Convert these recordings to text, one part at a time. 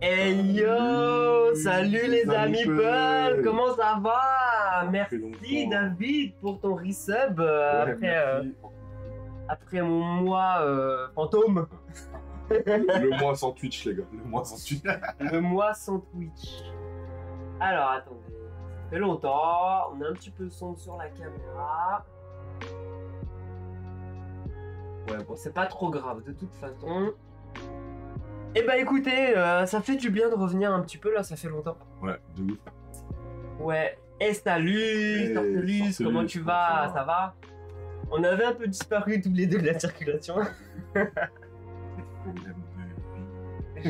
Hey yo, salut les amis Peul, comment ça va? Merci David pour ton resub après mon mois fantôme. Le mois sans Twitch les gars, le mois sans Twitch. Le mois sans Twitch. Alors attendez, ça fait longtemps, on a un petit peu sombre sur la caméra. Ouais bon c'est pas trop grave de toute façon. Eh bah écoutez, ça fait du bien de revenir un petit peu là, ça fait longtemps. Ouais, de ouf. Ouais, et salut, Tortelus, comment tu vas? Ça va? On avait un peu disparu tous les deux de la circulation.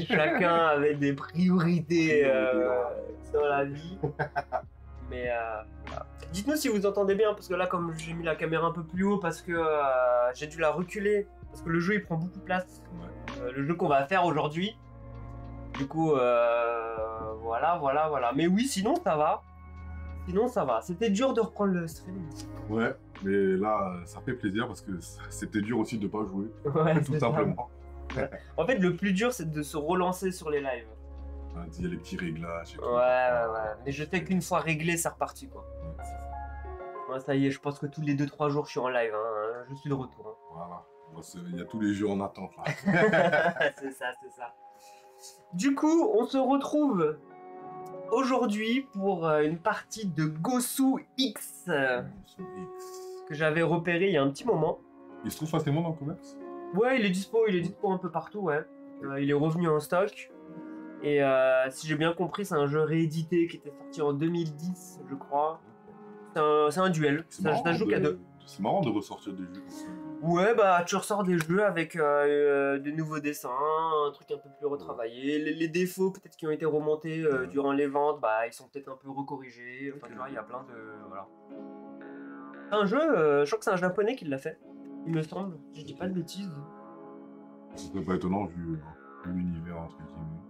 Chacun avait des priorités sur la vie. Mais voilà. Dites-nous si vous entendez bien, parce que là comme j'ai mis la caméra un peu plus haut, parce que j'ai dû la reculer, parce que le jeu il prend beaucoup de place. Ouais. Le jeu qu'on va faire aujourd'hui. Du coup, voilà. Mais oui, sinon ça va. C'était dur de reprendre le stream. Ouais, mais là, ça fait plaisir parce que c'était dur aussi de pas jouer. Ouais, tout simplement. En fait, le plus dur, c'est de se relancer sur les lives. Il y a les petits réglages. Et tout. Ouais. Mais je sais qu'une fois réglé, c'est reparti, quoi. Ouais, ça y est, je pense que tous les 2-3 jours, je suis en live. Hein. Je suis de retour. Hein. Voilà. Il y a tous les jeux en attente là. C'est ça. Du coup, on se retrouve aujourd'hui pour une partie de Gosu X que j'avais repéré il y a un petit moment. Il se trouve facilement dans le commerce? Ouais, il est dispo un peu partout, ouais. Il est revenu en stock. Et si j'ai bien compris, c'est un jeu réédité qui était sorti en 2010, je crois. C'est un duel, ça joue qu'à deux. C'est marrant de ressortir des jeux. Ouais, bah tu ressors des jeux avec de nouveaux dessins, un truc un peu plus retravaillé. Les défauts peut-être qui ont été remontés durant les ventes, bah ils sont peut-être un peu recorrigés. Enfin, tu vois, il y a plein de... Voilà. C'est un jeu, je crois que c'est un japonais qui l'a fait, il me semble. Je dis pas de bêtises. Ce serait pas étonnant vu l'univers entre guillemets.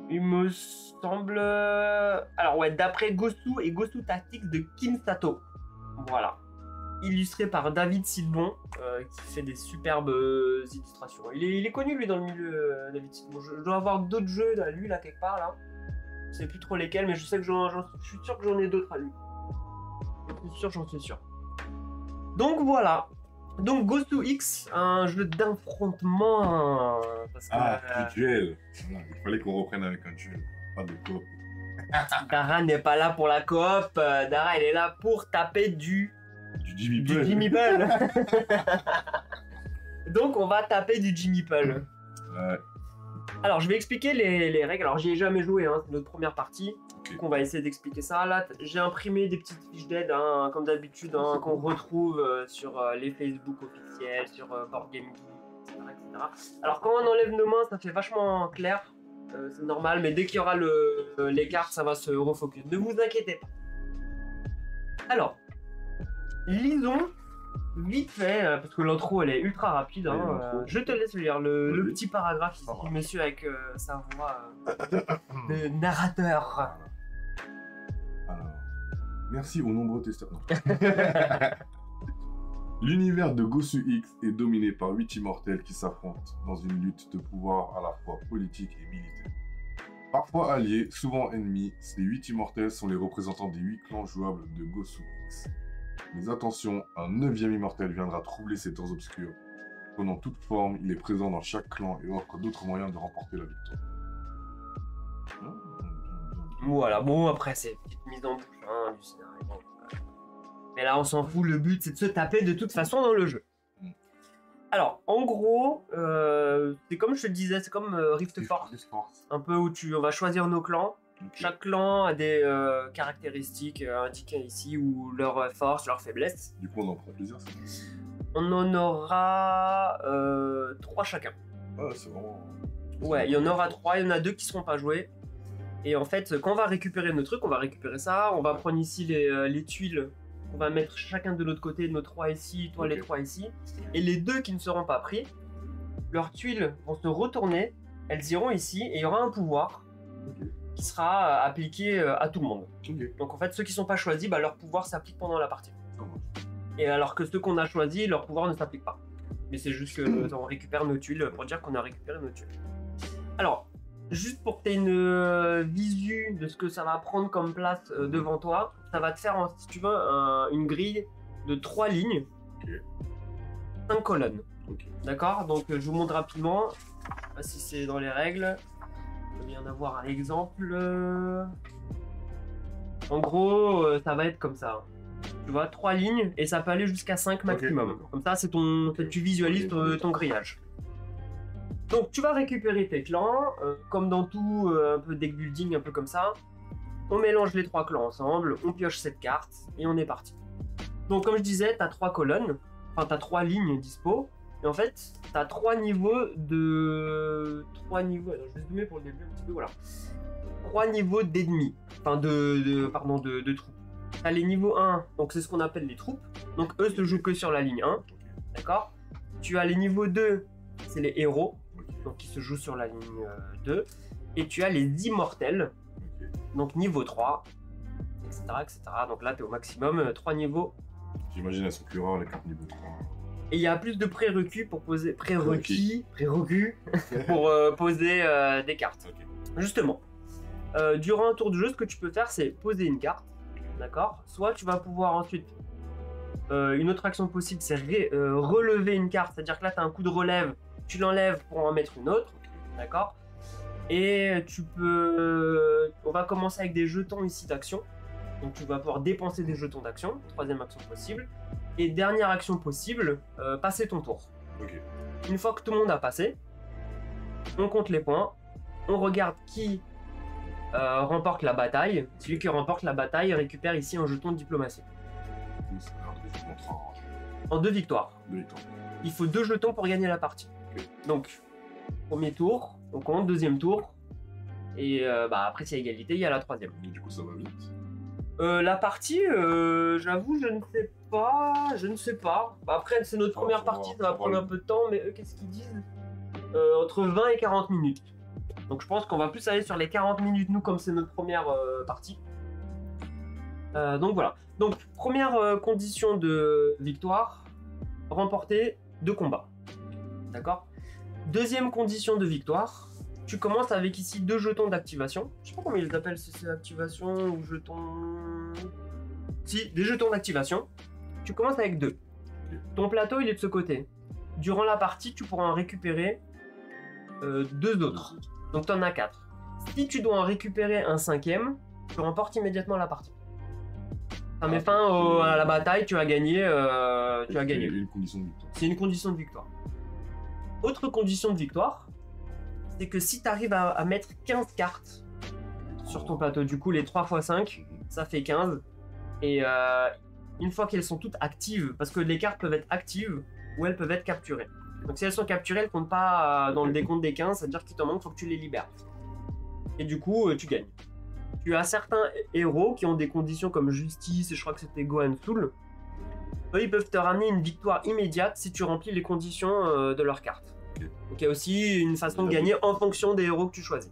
Il me semble... Alors ouais, d'après Gosu et Gosu Tactics de Kim Sato. Voilà. Illustré par David Silbon, qui fait des superbes illustrations. Il est connu lui dans le milieu, David Silbon. Je dois avoir d'autres jeux à lui là quelque part là. Je sais plus trop lesquels, mais je sais que je suis sûr que j'en ai d'autres à lui. J'en suis sûr. Donc voilà. Donc Gosu X, un jeu d'affrontement. Un duel. Il fallait qu'on reprenne avec un duel, pas de coop. Dara n'est pas là pour la coop. Dara, elle est là pour taper du Jimmy Peul. Donc on va taper du Jimmy Peul. Ouais. Alors je vais expliquer les règles. Alors j'y ai jamais joué, hein, c'est notre première partie. Donc on va essayer d'expliquer ça. Là, j'ai imprimé des petites fiches d'aide, hein, comme d'habitude, hein, qu'on retrouve sur les Facebook officiels, sur Board Game Geek, etc., etc. Alors quand on enlève nos mains, ça fait vachement clair. C'est normal, mais dès qu'il y aura les cartes, ça va se refocus. Ne vous inquiétez pas. Alors, lisons vite fait, parce que l'intro elle est ultra rapide. Hein, je te laisse lire le petit paragraphe ici, monsieur avec sa voix de narrateur. Alors, merci aux nombreux testeurs. L'univers de Gosu X est dominé par 8 immortels qui s'affrontent dans une lutte de pouvoir à la fois politique et militaire. Parfois alliés, souvent ennemis, ces 8 immortels sont les représentants des 8 clans jouables de Gosu X. Mais attention, un 9e immortel viendra troubler ces temps obscurs. Prenant toute forme, il est présent dans chaque clan et offre d'autres moyens de remporter la victoire. Voilà, bon après c'est une petite mise en bouche hein, du scénario. Mais là on s'en fout, le but c'est de se taper de toute façon dans le jeu. Alors en gros, c'est comme je te le disais, c'est comme Rift Force. Un peu où on va choisir nos clans. Okay. Chaque clan a des caractéristiques indiquées ici, ou leurs forces, leurs faiblesses. Du coup on en prend plusieurs, ça. On en aura 3 chacun. Ah c'est vraiment... Ouais, il y en aura 3, il y en a 2 qui seront pas joués. Et en fait, quand on va récupérer nos trucs, on va récupérer ça, on va prendre ici les tuiles, on va mettre chacun de l'autre côté, nos 3 ici, toi les 3 ici. Et les 2 qui ne seront pas pris, leurs tuiles vont se retourner, elles iront ici, et il y aura un pouvoir qui sera appliqué à tout le monde. Donc en fait, ceux qui ne sont pas choisis, bah, leur pouvoir s'applique pendant la partie. Et alors que ceux qu'on a choisis, leur pouvoir ne s'applique pas. Mais c'est juste qu'on récupère nos tuiles pour dire qu'on a récupéré nos tuiles. Alors, juste pour que tu aies une visu de ce que ça va prendre comme place devant toi, ça va te faire, si tu veux, une grille de 3 lignes, 5 colonnes. D'accord? Donc je vous montre rapidement, je sais pas si c'est dans les règles, je viens d'avoir un exemple. En gros, ça va être comme ça. Tu vois, 3 lignes et ça peut aller jusqu'à 5 maximum. Comme ça, c'est tu visualises ton grillage. Donc tu vas récupérer tes clans, comme dans tout un peu deck building, un peu comme ça. On mélange les 3 clans ensemble, on pioche cette carte et on est parti. Donc comme je disais, tu as 3 colonnes, enfin tu as 3 lignes dispo. Et en fait, tu as 3 niveaux de... 3 niveaux... Alors, je vais zoomer pour le début un petit peu, voilà. 3 niveaux d'ennemis, enfin de troupes. Tu as les niveaux 1, donc c'est ce qu'on appelle les troupes. Donc eux se jouent que sur la ligne 1, d'accord. Tu as les niveaux 2, c'est les héros. Donc qui se joue sur la ligne 2, et tu as les immortels, donc niveau 3, etc. etc. Donc là, tu es au maximum, 3 niveaux. J'imagine elles sont plus rares les 4 niveaux 3. Et il y a plus de prérequis pour poser, prérequis pour poser des cartes. Justement, durant un tour de jeu, ce que tu peux faire, c'est poser une carte, d'accord. Soit tu vas pouvoir ensuite, une autre action possible, c'est relever une carte, c'est-à-dire que là, tu as un coup de relève, tu l'enlèves pour en mettre une autre, d'accord. Et tu peux... On va commencer avec des jetons ici d'action. Donc tu vas pouvoir dépenser des jetons d'action, 3e action possible. Et dernière action possible, passer ton tour. Une fois que tout le monde a passé, on compte les points, on regarde qui remporte la bataille. Celui qui remporte la bataille récupère ici un jeton de diplomatie. En 2 victoires. Il faut 2 jetons pour gagner la partie. Donc, premier tour, on compte, 2e tour, et après s'il y a égalité, il y a la 3e. Et du coup ça va vite. La partie, j'avoue, je ne sais pas. Après c'est notre première partie, ça va prendre un peu de temps, mais eux qu'est-ce qu'ils disent? Entre 20 et 40 minutes. Donc je pense qu'on va plus aller sur les 40 minutes, nous, comme c'est notre première partie. Donc voilà. Donc première condition de victoire, remporter 2 combats. D'accord. 2e condition de victoire, tu commences avec ici 2 jetons d'activation. Je sais pas comment ils les appellent, si c'est activation ou jetons... Si, des jetons d'activation. Tu commences avec 2. Ton plateau, il est de ce côté. Durant la partie, tu pourras en récupérer 2 autres. Donc tu en as 4. Si tu dois en récupérer un 5e, tu remportes immédiatement la partie. Ça met fin à la bataille, tu as gagné. C'est une condition de victoire. C'est une condition de victoire. Autre condition de victoire, c'est que si tu arrives à mettre 15 cartes sur ton plateau. Du coup, les 3 x 5, ça fait 15. Et une fois qu'elles sont toutes actives, parce que les cartes peuvent être actives ou elles peuvent être capturées. Donc si elles sont capturées, elles ne comptent pas dans le décompte des 15, c'est-à-dire qu'il t'en manque, il faut que tu les libères. Et du coup, tu gagnes. Tu as certains héros qui ont des conditions comme Justice, et je crois que c'était Gohan Soul. Eux, ils peuvent te ramener une victoire immédiate si tu remplis les conditions de leur carte. Ok. Donc il y a aussi une façon de gagner en fonction des héros que tu choisis.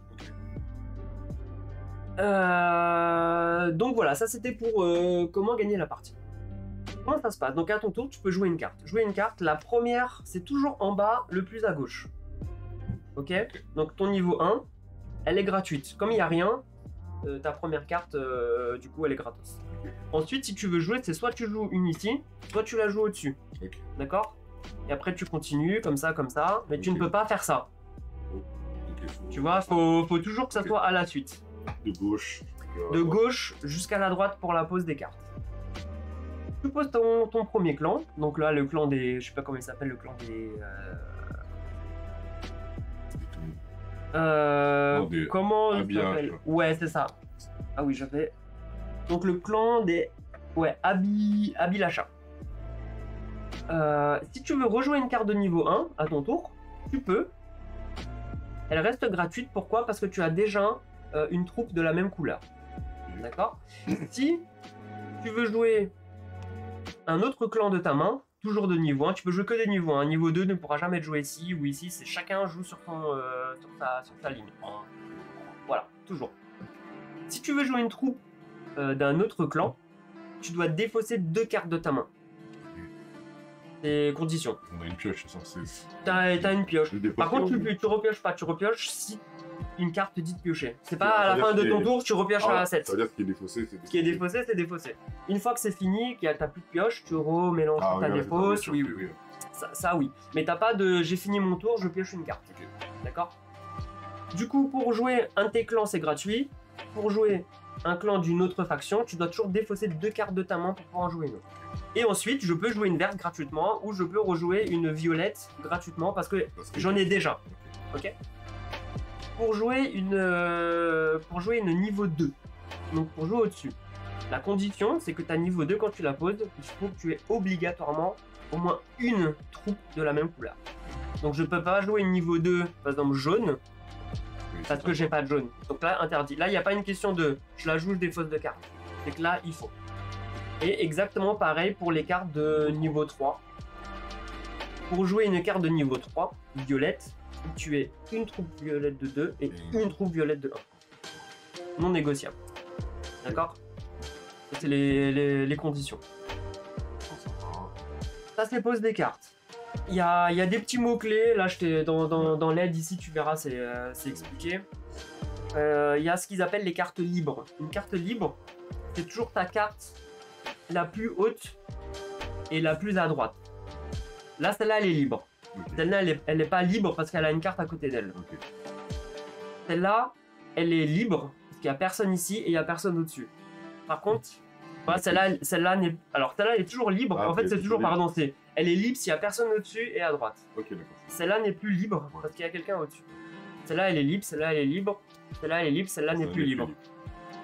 Donc voilà, ça c'était pour comment gagner la partie. Comment ça se passe? Donc à ton tour, tu peux jouer une carte. Jouer une carte, la première, c'est toujours en bas, le plus à gauche. Ok? Donc ton niveau 1, elle est gratuite. Comme il n'y a rien, ta première carte, du coup, elle est gratos. Ensuite, si tu veux jouer, c'est soit tu joues une ici, soit tu la joues au-dessus. Ok. D'accord? Et après, tu continues comme ça, mais tu ne peux pas faire ça. Tu vois, faut toujours que ça soit à la suite. De gauche. De gauche jusqu'à la droite pour la pose des cartes. Tu poses ton premier clan. Donc là, le clan des... Je sais pas comment il s'appelle, le clan des... comment il s'appelle? Ouais, c'est ça. Ah oui, j'avais... Donc le clan des... Ouais, Abilacha. Si tu veux rejouer une carte de niveau 1 à ton tour, tu peux. Elle reste gratuite. Pourquoi? Parce que tu as déjà une troupe de la même couleur. D'accord? Si tu veux jouer un autre clan de ta main, toujours de niveau 1, tu peux jouer que des niveaux 1. Niveau 2 ne pourra jamais être joué ici ou ici. C'est chacun joue sur sa ligne. Voilà, toujours. Si tu veux jouer une troupe d'un autre clan, tu dois défausser 2 cartes de ta main. C'est condition. On a une pioche, c'est censé. T'as une pioche. Par contre, tu repioches pas. Tu repioches si une carte te dit de piocher. C'est pas à la fin de ton tour, tu repioches à 7. Ça veut dire ce qui est défaussé, c'est défaussé. Ce qui est défaussé, c'est défaussé. Une fois que c'est fini, que t'as plus de pioche, tu remélanges ta défausse. Oui. Ça, oui. Mais t'as pas de j'ai fini mon tour, je pioche une carte. Okay. D'accord? Du coup, pour jouer un de tes clans, c'est gratuit. Pour jouer un clan d'une autre faction, tu dois toujours défausser 2 cartes de ta main pour pouvoir en jouer une autre. Et ensuite, je peux jouer une verte gratuitement ou je peux rejouer une violette gratuitement parce que j'en ai déjà. Ok? Pour jouer une niveau 2, donc pour jouer au-dessus, la condition c'est que ta niveau 2, quand tu la poses, il faut que tu aies obligatoirement au moins une troupe de la même couleur. Donc je peux pas jouer une niveau 2, par exemple jaune, parce que j'ai pas de jaune. Donc là, interdit. Là, il n'y a pas une question de je la joue, je défausse de cartes. C'est que là, il faut. Et exactement pareil pour les cartes de niveau 3. Pour jouer une carte de niveau 3, violette, tu es une troupe violette de 2 et une troupe violette de 1. Non négociable. D'accord? C'est les conditions. Ça, c'est pose des cartes. Il y a des petits mots-clés. Là, dans l'aide ici, tu verras, c'est expliqué. Il y a ce qu'ils appellent les cartes libres. Une carte libre, c'est toujours ta carte la plus haute et la plus à droite. Là, celle-là, elle est libre. Okay. Celle-là, elle n'est pas libre parce qu'elle a une carte à côté d'elle. Okay. Celle-là, elle est libre parce qu'il n'y a personne ici et il n'y a personne au-dessus. Par contre, voilà, celle-là n'est... Alors, celle-là, elle est toujours libre. En fait, c'est toujours... Pardon, elle est libre s'il n'y a personne au-dessus et à droite. Okay, celle-là n'est plus libre parce qu'il y a quelqu'un au-dessus. Celle-là, elle est libre. Celle-là, elle est libre. Celle-là, elle est libre. Celle-là n'est plus libre.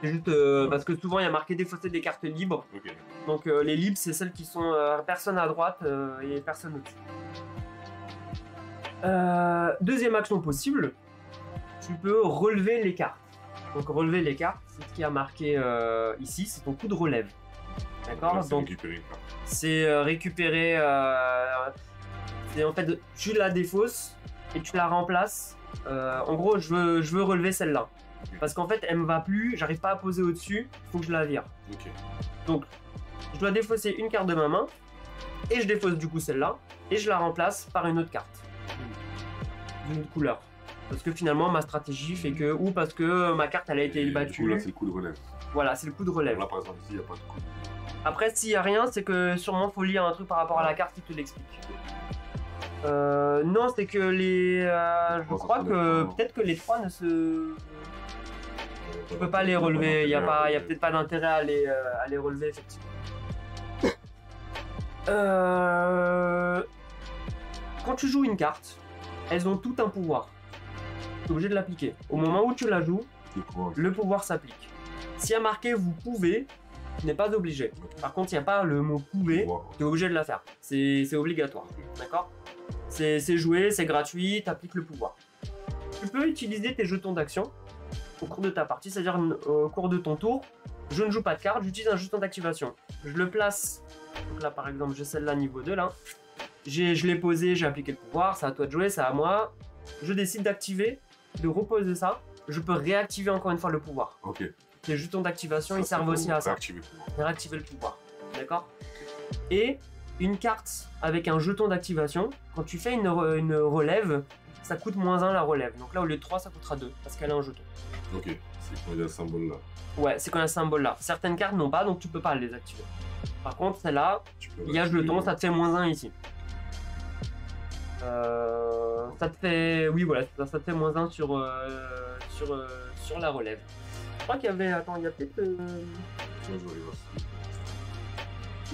C'est juste parce que souvent il y a marqué défausser des cartes libres. Okay. Donc les libres, c'est celles qui sont personne à droite et personne au-dessus. Deuxième action possible, tu peux relever les cartes. Donc relever les cartes, c'est ce qui a marqué ici, c'est ton coup de relève. D'accord? Donc c'est récupérer. C'est en fait, tu la défausses et tu la remplaces. En gros, je veux relever celle-là. Parce qu'en fait, elle me va plus, j'arrive pas à poser au-dessus, il faut que je la vire. Okay. Donc, je dois défausser une carte de ma main, et je défausse du coup celle-là, et je la remplace par une autre carte. D'une couleur. Parce que finalement, ma stratégie fait que, ou parce que ma carte elle a été battue. Du coup, là, c'est le coup de relève. Voilà, c'est le coup de relève. Là, par exemple, ici, il n'y a pas de coup. Après, s'il n'y a rien, c'est que sûrement, faut lire un truc par rapport à la carte qui te l'explique. Non, c'est que les... je crois que peut-être que les 3 ne se... Tu peux pas les relever, il n'y a peut-être pas d'intérêt à les relever, effectivement. Quand tu joues une carte, elles ont tout un pouvoir. Tu es obligé de l'appliquer. Au moment où tu la joues, Je crois. le pouvoir s'applique. S'il y a marqué vous pouvez, tu n'es pas obligé. Par contre, il n'y a pas le mot pouvez, tu es obligé de la faire. C'est obligatoire. D'accord? C'est joué, c'est gratuit, tu appliques le pouvoir. Tu peux utiliser tes jetons d'action au cours de ta partie, c'est-à-dire au cours de ton tour. Je ne joue pas de carte, j'utilise un jeton d'activation. Je le place. Donc là, par exemple, j'ai celle-là niveau 2 là. Je l'ai posé, j'ai appliqué le pouvoir, c'est à toi de jouer, c'est à moi. Je décide d'activer, de reposer ça. Je peux réactiver encore une fois le pouvoir. Ok. Les jetons d'activation, ils servent aussi à ça. Réactiver le pouvoir. D'accord? Et une carte avec un jeton d'activation, quand tu fais une relève, ça coûte -1 la relève. Donc là, au lieu de 3, ça coûtera 2, parce qu'elle a un jeton. Ok, c'est quand il y a ce symbole là. Ouais, c'est quand il y a ce symbole là. Certaines cartes n'ont pas, donc tu peux pas les activer. Par contre, celle-là, il y a jeton, ça te fait -1 ici. Ça te fait... Oui, voilà, ça te fait -1 sur la relève. Je crois qu'il y avait... Attends, il y a peut-être...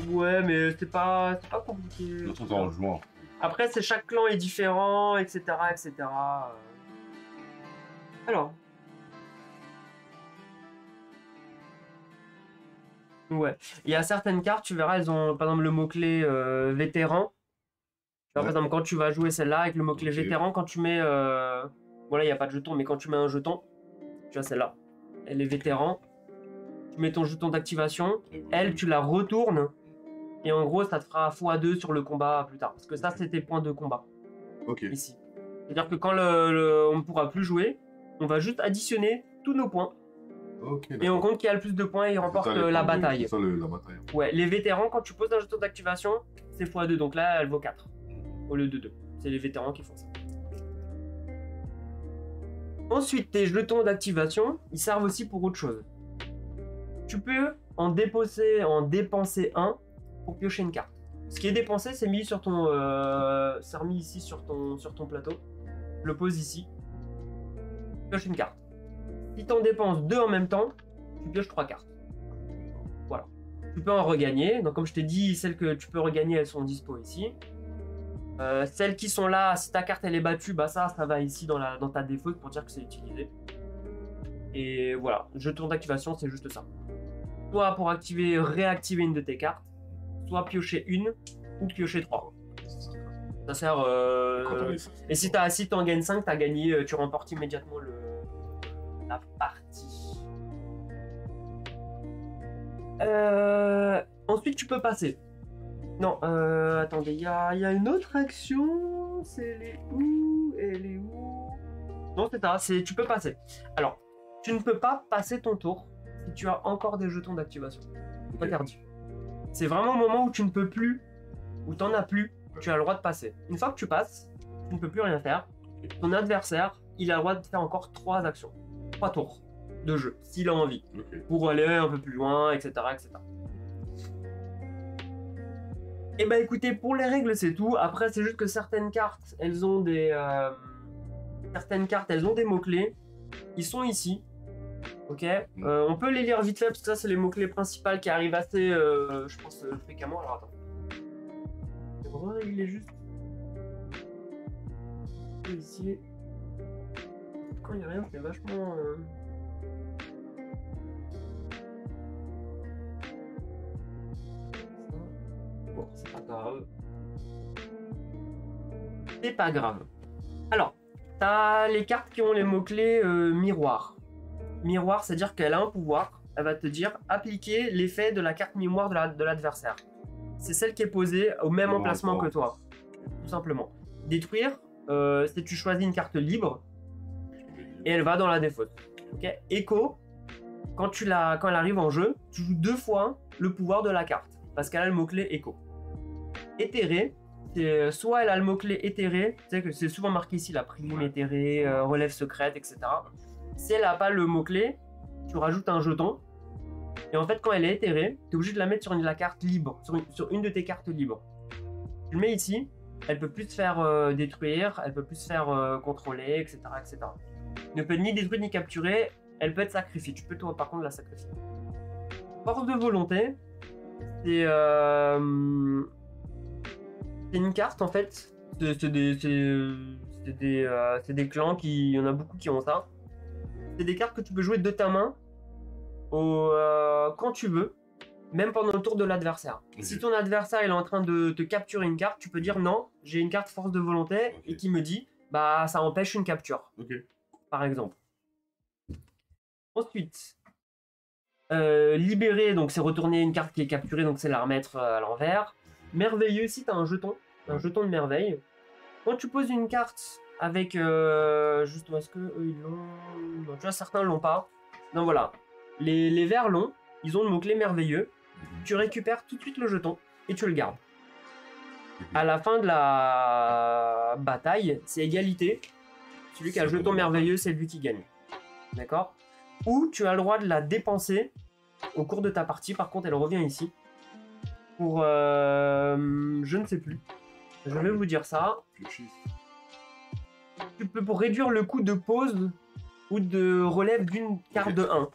Ouais, mais c'est pas compliqué. Après, c'est chaque clan est différent, etc., etc. Alors. Ouais. Il y a certaines cartes, tu verras, elles ont par exemple le mot-clé vétéran. Tu vois, par exemple, quand tu vas jouer celle-là avec le mot-clé vétéran, quand tu mets... Voilà, il n'y a pas de jeton, mais quand tu mets un jeton, tu vois celle-là, elle est vétéran. Tu mets ton jeton d'activation, elle, tu la retournes. Et en gros, ça te fera x2 sur le combat plus tard. Parce que ça, c'est tes points de combat. Ok. Ici. C'est-à-dire que quand on ne pourra plus jouer, on va juste additionner tous nos points. Ok. Et on compte qui a le plus de points et il remporte la bataille. C'est ça la bataille. Ouais, les vétérans, quand tu poses un jeton d'activation, c'est x2. Donc là, elle vaut 4 au lieu de 2. C'est les vétérans qui font ça. Ensuite, tes jetons d'activation, ils servent aussi pour autre chose. Tu peux en dépenser un pour piocher une carte. Ce qui est dépensé, c'est mis sur ton, c'est remis ici sur ton plateau. Je le pose ici. Pioche une carte. Si tu en dépenses 2 en même temps, tu pioches 3 cartes. Voilà. Tu peux en regagner. Donc comme je t'ai dit, celles que tu peux regagner, elles sont dispo ici. Celles qui sont là, si ta carte elle est battue, bah ça va ici dans ta défausse pour dire que c'est utilisé. Et voilà, jeton d'activation, c'est juste ça. Soit pour réactiver une de tes cartes, soit piocher une ou piocher 3. Ça sert... Et si t'en gagnes 5, t'as gagné, tu remportes immédiatement la partie. Ensuite, tu peux passer. Non, attendez, il y a une autre action. Elle est où? Non, c'est ça, tu peux passer. Alors, tu ne peux pas passer ton tour si tu as encore des jetons d'activation. C'est interdit. C'est vraiment au moment où tu ne peux plus, où tu n'en as plus, tu as le droit de passer. Une fois que tu passes, tu ne peux plus rien faire. Ton adversaire, il a le droit de faire encore 3 actions. 3 tours de jeu, s'il a envie. Pour aller un peu plus loin, etc. etc. Et bah écoutez, pour les règles, c'est tout. Après, c'est juste que certaines cartes, elles ont des mots-clés. Ils sont ici. Ok, on peut les lire vite fait parce que ça c'est les mots-clés principaux qui arrivent assez, je pense, fréquemment. Alors attends. Il est juste ici. Quand il n'y a rien, c'est vachement. Bon, c'est pas grave. C'est pas grave. Alors, t'as les cartes qui ont les mots-clés miroir. Miroir, c'est-à-dire qu'elle a un pouvoir. Elle va te dire appliquer l'effet de la carte mémoire de l'adversaire. C'est celle qui est posée au même emplacement que toi. Tout simplement. Détruire, c'est tu choisis une carte libre et elle va dans la défausse. Ok. Écho, quand elle arrive en jeu, tu joues 2 fois le pouvoir de la carte parce qu'elle a le mot-clé écho. Éthéré, c'est soit elle a le mot-clé éthéré, tu sais que c'est souvent marqué ici la prime éthérée, relève secrète, etc. Si elle n'a pas le mot-clé, tu rajoutes un jeton. Et en fait, quand elle est éthérée, tu es obligé de la mettre sur la carte libre, sur une de tes cartes libres. Tu le mets ici, elle peut plus se faire détruire, elle peut plus se faire contrôler, etc., etc. Elle ne peut ni détruire ni capturer, elle peut être sacrifiée. Tu peux toi par contre la sacrifier. Force de volonté, c'est une carte en fait. C'est des clans il y en a beaucoup qui ont ça. c'est des cartes que tu peux jouer de ta main quand tu veux, même pendant le tour de l'adversaire. Ok. Si ton adversaire il est en train de te capturer une carte, tu peux dire non, j'ai une carte force de volonté Ok. et qui me dit bah ça empêche une capture, Ok. par exemple. Ensuite, libérer, donc c'est retourner une carte qui est capturée, donc c'est la remettre à l'envers. Merveilleux, si tu as un jeton de merveille. Quand tu poses une carte avec justement, est-ce que eux ils l'ont? Non, tu vois, certains l'ont pas. Donc voilà, les verts l'ont, ils ont le mot-clé merveilleux. Tu récupères tout de suite le jeton et tu le gardes. À la fin de la bataille, c'est égalité. Celui qui a le jeton merveilleux, c'est lui qui gagne. D'accord? Ou tu as le droit de la dépenser au cours de ta partie. Par contre, elle revient ici. Pour... je ne sais plus. Je vais vous dire ça. Tu peux pour réduire le coût de pause ou de relève d'une carte de 1.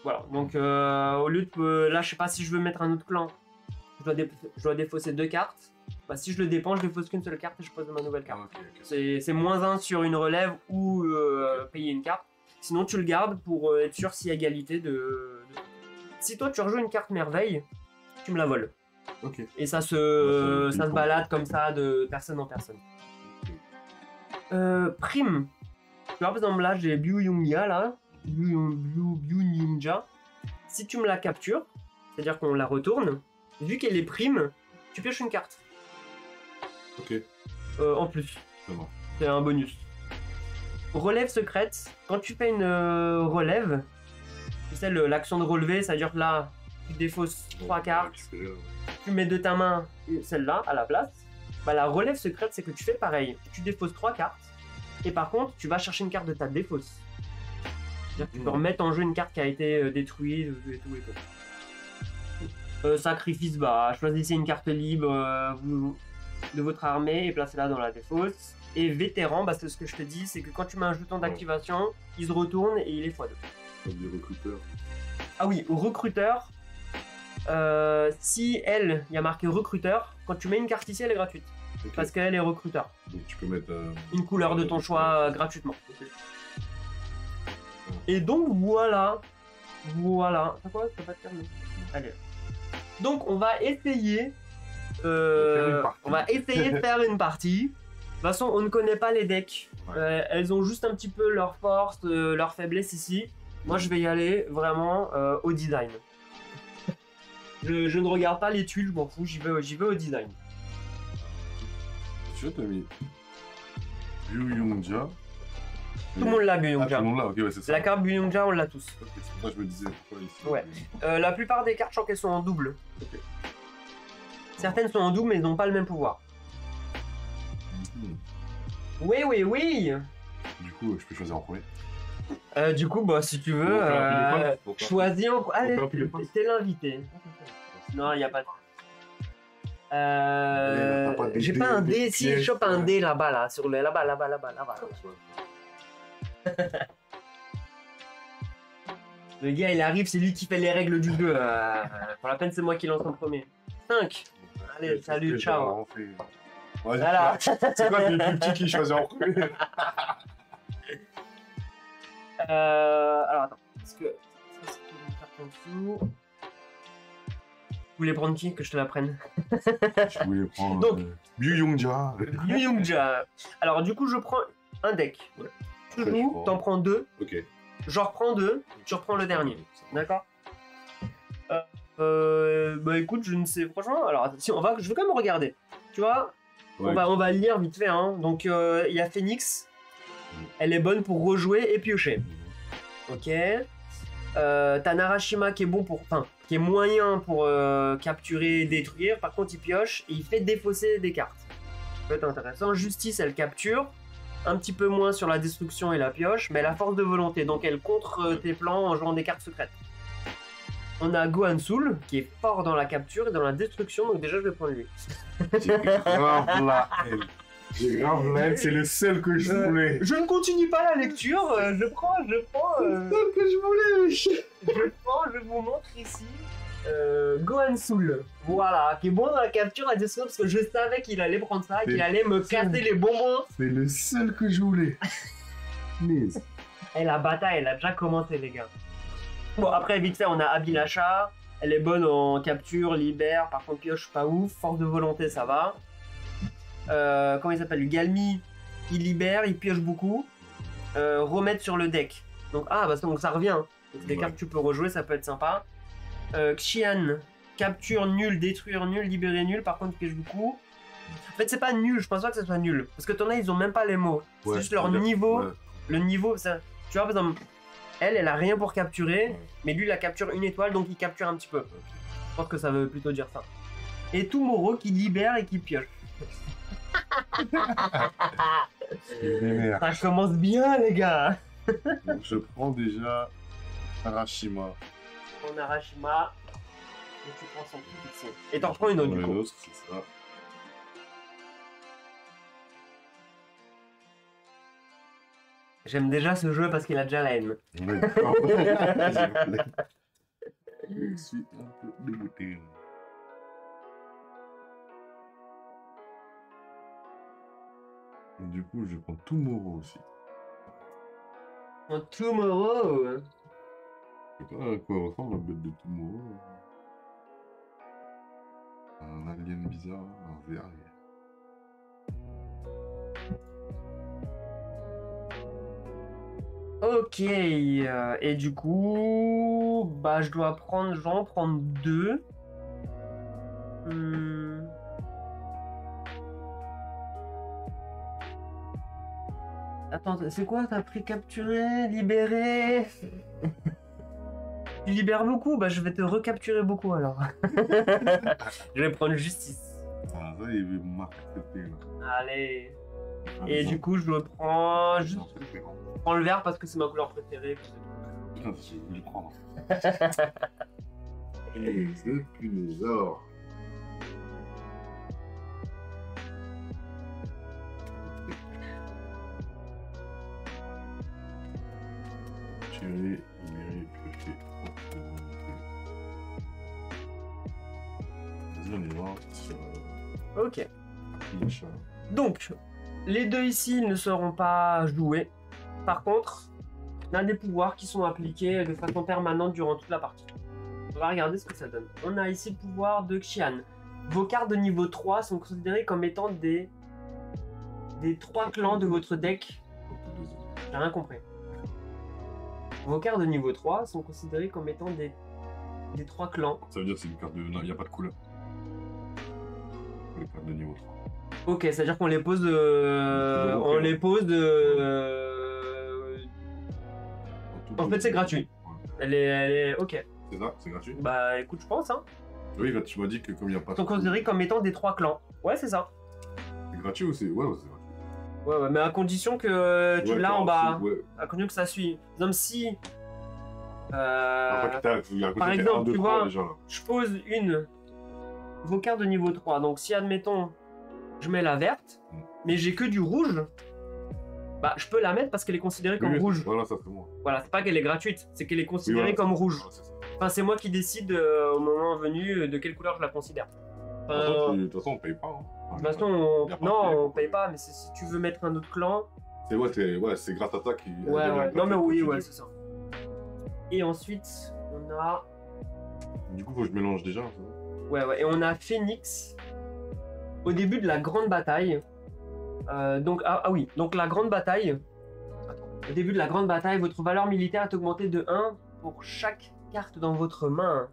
Voilà, donc au lieu de... là, je sais pas si je veux mettre un autre clan. Je dois défausser 2 cartes. Bah, si je le dépense, je défausse qu'une seule carte et je pose ma nouvelle carte. C'est -1 sur une relève ou payer une carte. Sinon, tu le gardes pour être sûr s'il y a égalité de... Si toi, tu rejoues une carte merveille, tu me la voles. Ok. Et ça se balade comme ça de personne en personne. Prime. Tu vois, par exemple, là, j'ai Byung-Yunja, là. Byung-Yunja. Si tu me la captures, c'est-à-dire qu'on la retourne, vu qu'elle est prime, tu pioches une carte. Ok. En plus. C'est un bonus. Relève secrète. Quand tu fais une relève, tu sais, l'action de relever, c'est-à-dire que là, tu défausses 3 cartes, tu mets de ta main celle-là à la place. Bah, la relève secrète, c'est que tu fais pareil. Tu défausses 3 cartes, et par contre, tu vas chercher une carte de ta défausse. C'est-à-dire que tu peux remettre en jeu une carte qui a été détruite et tout et tout. Sacrifice, bah, choisissez une carte libre de votre armée et placez-la dans la défausse. Et vétéran, bah, c'est ce que je te dis, c'est que quand tu mets un jeton d'activation, il se retourne et il est x2. Comme des recruteurs. Ah oui, recruteur. Si elle, il y a marqué recruteur, quand tu mets une carte ici, elle est gratuite. Okay. Parce qu'elle est recruteur. Donc tu peux mettre une couleur de ton choix gratuitement. Okay. Et donc voilà. Voilà. C'est quoi? Ça va te terminer. Allez. Donc on va essayer. On va essayer de faire une partie. De toute façon, on ne connaît pas les decks. Ouais. Elles ont juste un petit peu leur force, leur faiblesse ici. Moi, je vais y aller vraiment au design. Je ne regarde pas les tuiles, je m'en fous, j'y vais au design. Tu vois, t'as mis Byung-Yunja. Tout le monde l'a, Byung-Yunja. Ah, tout le monde l'a, ok, ouais, c'est ça. La carte Byung-Yunja, on l'a tous. Ok, c'est pour ça que je me disais pourquoi ici. Ouais. La plupart des cartes, je crois qu'elles sont en double. Okay. Certaines sont en double, mais elles n'ont pas le même pouvoir. Oui, oui, oui. Du coup, je peux choisir en premier. Du coup, bah, si tu veux, choisis en... Allez, t'es l'invité. Non, il n'y a pas de... J'ai pas un dé, si, je chope un dé là-bas, là, sur le... Là-bas. Le gars, il arrive, c'est lui qui fait les règles du jeu. Pour la peine, c'est moi qui lance en premier. 5. Allez, salut, ciao. Voilà. C'est quoi, c'est le plus petit qui choisit en premier? Alors attends, parce que ça c'est une carte en dessous. Vous voulez prendre qui? Que je te la prenne? Je voulais prendre donc Byung-Yunja. Byung-Yunja. Alors du coup je prends un deck. Ouais. Tu joues, t'en prends 2. Ok. J'en reprends 2, tu reprends le dernier. D'accord? Bah écoute, je ne sais franchement. Alors si je vais quand même regarder. Tu vois? Ouais. On va lire vite fait. Hein. Donc il y a Phoenix. Elle est bonne pour rejouer et piocher. Ok. T'as Narashima qui est bon pour, qui est moyen pour capturer et détruire. Par contre, il pioche et il fait défausser des cartes. Ça peut être intéressant. Justice, elle capture. Un petit peu moins sur la destruction et la pioche, mais elle a force de volonté. Donc elle contre tes plans en jouant des cartes secrètes. On a Gohan Soul qui est fort dans la capture et dans la destruction. Donc déjà, je vais prendre lui. J'ai grave la haine. J'ai grave la haine, c'est le seul que je voulais. Je ne continue pas la lecture, je prends. C'est le seul que je voulais. Je vous montre ici Gohan Soul. Voilà, qui est bon dans la capture et la destruction parce que je savais qu'il allait prendre ça et qu'il allait me casser les bonbons. C'est le seul que je voulais. Please. Et la bataille, elle a déjà commencé, les gars. Bon, après, vite fait, on a Abilacha. Elle est bonne en capture, libère. Par contre, pioche, pas ouf. Force de volonté, ça va. Comment il s'appelle? Galmi, il libère, il pioche beaucoup. Remettre sur le deck. Donc, donc ça revient. Donc, des cartes que tu peux rejouer, ça peut être sympa. Xian, capture nul, détruire nul, libérer nul. Par contre, pioche beaucoup. En fait, c'est pas nul, je pense pas que ce soit nul. Parce que t'en as, ils ont même pas les mots. C'est juste leur niveau. Ouais. Le niveau, ça. Tu vois, par exemple, elle a rien pour capturer. Mais lui, il a capture une étoile, donc il capture un petit peu. Je pense que ça veut plutôt dire ça. Et Tomorrow qui libère et qui pioche. Ça commence bien, les gars. Donc, je prends déjà Arashima. On Arashima. Et tu prends son truc ici. Et t'en reprends une autre, du coup. C'est ça. J'aime déjà ce jeu parce qu'il a déjà la haine. Je suis un peu dégoûté. Du coup, je prends Tomorrow aussi. Un Tomorrow. Je sais pas à quoi ressemble la bête de Tomorrow. Un alien bizarre, un VR. Ok, et du coup, je dois j'en prendre deux. Attends, c'est quoi? T'as pris capturer, libérer? Tu libères beaucoup? Je vais te recapturer beaucoup alors. Je vais prendre justice. Ah, ça, il veut m'accepter là. Allez. Et du coup, je le prends juste. Je prends le vert parce que c'est ma couleur préférée. Putain, je vais le prendre. C'est punaise. Alors. Tirer, libérer, piocher. Vas-y, on y va. Sur. Ok. Donc, les deux ici ne seront pas joués. Par contre, on a des pouvoirs qui sont appliqués de façon permanente durant toute la partie. On va regarder ce que ça donne. On a ici le pouvoir de Xian. Vos cartes de niveau 3 sont considérées comme étant des 3 clans de votre deck. J'ai rien compris. Vos cartes de niveau 3 sont considérées comme étant des 3 clans. Ça veut dire que c'est une carte de... Non, il n'y a pas de couleur. Les cartes de niveau 3. Ok, c'est-à-dire qu'on les pose on les pose En fait, c'est gratuit. Ouais. Elle est... Ok. C'est ça, c'est gratuit. Bah écoute, je pense, hein. Oui, tu m'as dit que comme il n'y a pas... Ils sont considérés comme étant des 3 clans. Ouais, c'est ça. C'est gratuit ou c'est... Ouais, c'est gratuit. Ouais, mais à condition que tu l'as en bas. Ouais. À condition que ça suit. Par exemple, si... par exemple, tu vois, déjà, je pose vos cartes de niveau 3. Donc si, admettons, je mets la verte, mais j'ai que du rouge, je peux la mettre parce qu'elle est considérée comme rouge. Voilà, ça c'est moi. Voilà, c'est pas qu'elle est gratuite, c'est qu'elle est considérée comme rouge. Voilà, c'est moi qui décide au moment venu de quelle couleur je la considère. De toute façon, on paye pas. Hein. De toute façon, on paye pas, mais si tu veux mettre un autre clan... C'est grâce à ça qu'il... Ouais. Non mais oui, c'est ça. Et ensuite, on a... Du coup, faut que je mélange déjà. Ouais, et on a Phoenix au début de la grande bataille. Donc la grande bataille. Au début de la grande bataille, votre valeur militaire est augmentée de 1 pour chaque carte dans votre main.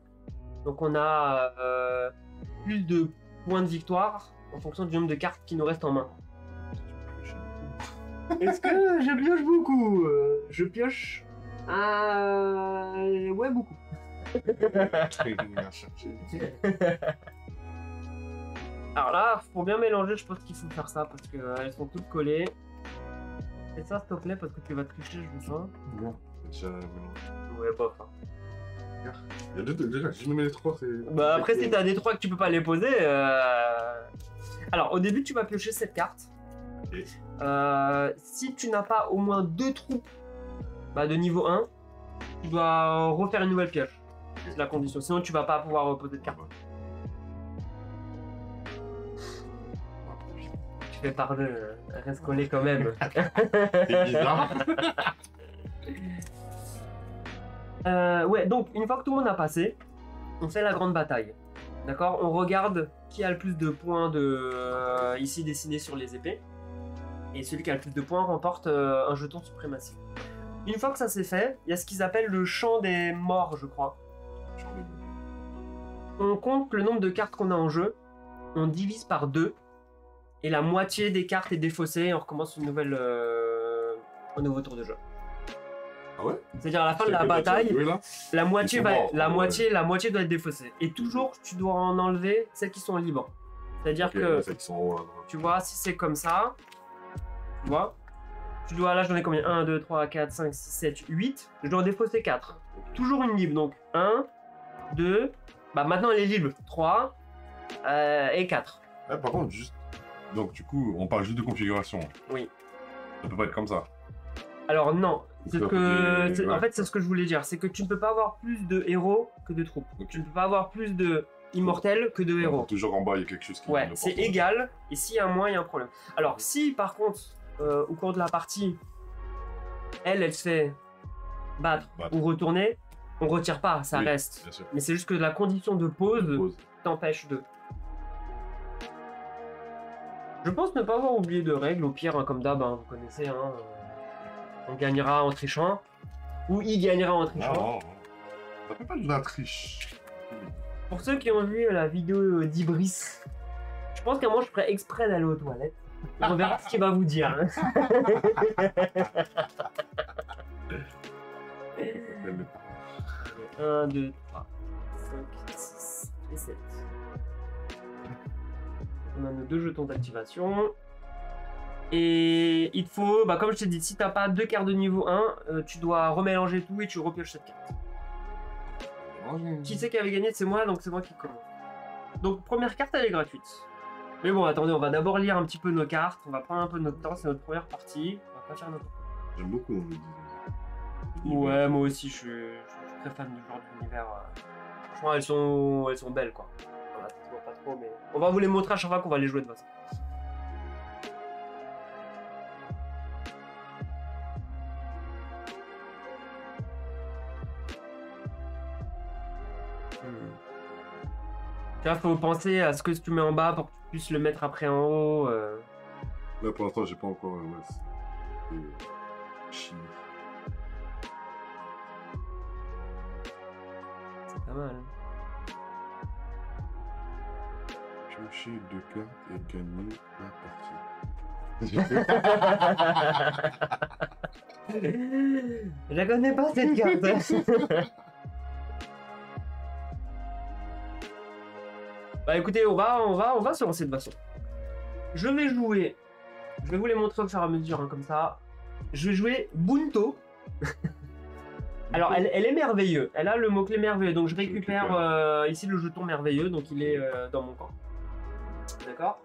Donc on a plus de points de victoire en fonction du nombre de cartes qui nous restent en main. Est-ce que je pioche beaucoup? Je pioche... ouais, beaucoup. Alors là, pour bien mélanger, je pense qu'il faut faire ça parce qu'elles sont toutes collées. Fais ça s'il te plaît parce que tu vas tricher, je le sens. Bon, déjà mélangé. Ouais, pas enfin. Il y a déjà, si je me mets les 3, c'est... Après, si t'as des 3 que tu peux pas les poser... Alors, au début, tu vas piocher cette carte. Okay. Si tu n'as pas au moins 2 troupes de niveau 1, tu dois refaire une nouvelle pioche. C'est la condition, sinon tu vas pas pouvoir reposer de carte. Tu fais par deux, reste collé quand même. C'est bizarre. Ouais, donc une fois que tout le monde a passé, on fait la grande bataille. D'accord? On regarde qui a le plus de points ici dessinés sur les épées. Et celui qui a le plus de points remporte un jeton suprématie. Une fois que ça c'est fait, il y a ce qu'ils appellent le champ des morts, je crois. On compte le nombre de cartes qu'on a en jeu, on divise par 2, et la moitié des cartes est défaussée, et on recommence un nouveau tour de jeu. Ah ouais? C'est-à-dire à la fin de la bataille, la moitié doit être défaussée. Et toujours, tu dois en enlever celles qui sont libres. C'est-à-dire que, tu vois, si c'est comme ça, tu vois, tu dois, là j'en ai combien? 1, 2, 3, 4, 5, 6, 7, 8. Je dois en défausser 4. Toujours une libre, donc 1, 2, bah maintenant elle est libre, 3 et 4. Ouais, par contre, juste... Donc du coup, on parle juste de configuration. Oui. Ça peut pas être comme ça. Alors non, en fait c'est ce que je voulais dire, c'est que tu ne peux pas avoir plus de héros que de troupes. Okay. Tu ne peux pas avoir plus de immortels que de héros. Toujours en bas, il y a quelque chose qui... Ouais, c'est égal, et s'il y a un moins, il y a un problème. Alors si par contre, au cours de la partie, elle se fait battre ou retourner, on retire pas, ça reste. Mais c'est juste que la condition de pause t'empêche de... Je pense ne pas avoir oublié de règles, au pire, hein, comme d'hab, hein, vous connaissez, hein, on gagnera en trichant, ou il gagnera en trichant. Non, ça fait pas de la triche. Pour ceux qui ont vu la vidéo d'Ibris, je pense qu'à moi je ferai exprès d'aller aux toilettes. On verra ce qu'il va vous dire. 1, 2, 3, 5, 6 et 7. On a nos 2 jetons d'activation. Et il te faut, bah comme je t'ai dit, si t'as pas 2 cartes de niveau 1, tu dois remélanger tout et tu repioches cette carte. Qui c'est qui avait gagné? C'est moi, donc c'est moi qui commence. Donc première carte, elle est gratuite. Mais bon, attendez, on va d'abord lire un petit peu nos cartes. On va prendre un peu notre temps, c'est notre première partie. On va pas faire notre temps. J'aime beaucoup le Ouais, moi aussi, je suis très fan du genre d'univers. Franchement, elles sont belles, quoi. Voilà, ça se voit pas trop, mais... On va vous les montrer à chaque fois qu'on va les jouer de toute façon. Là, faut penser à ce que tu mets en bas pour que tu puisses le mettre après en haut. Là, pour l'instant, j'ai pas encore... C'est pas mal. Piocher 2 cartes et gagner la partie. Je la connais pas cette carte. Bah écoutez, on va se lancer de toute façon. Je vais vous les montrer au fur et à mesure, hein, comme ça. Je vais jouer Bunto. Alors, elle est merveilleuse. Elle a le mot-clé merveilleux. Donc, je récupère ici le jeton merveilleux. Donc, il est dans mon camp. D'accord?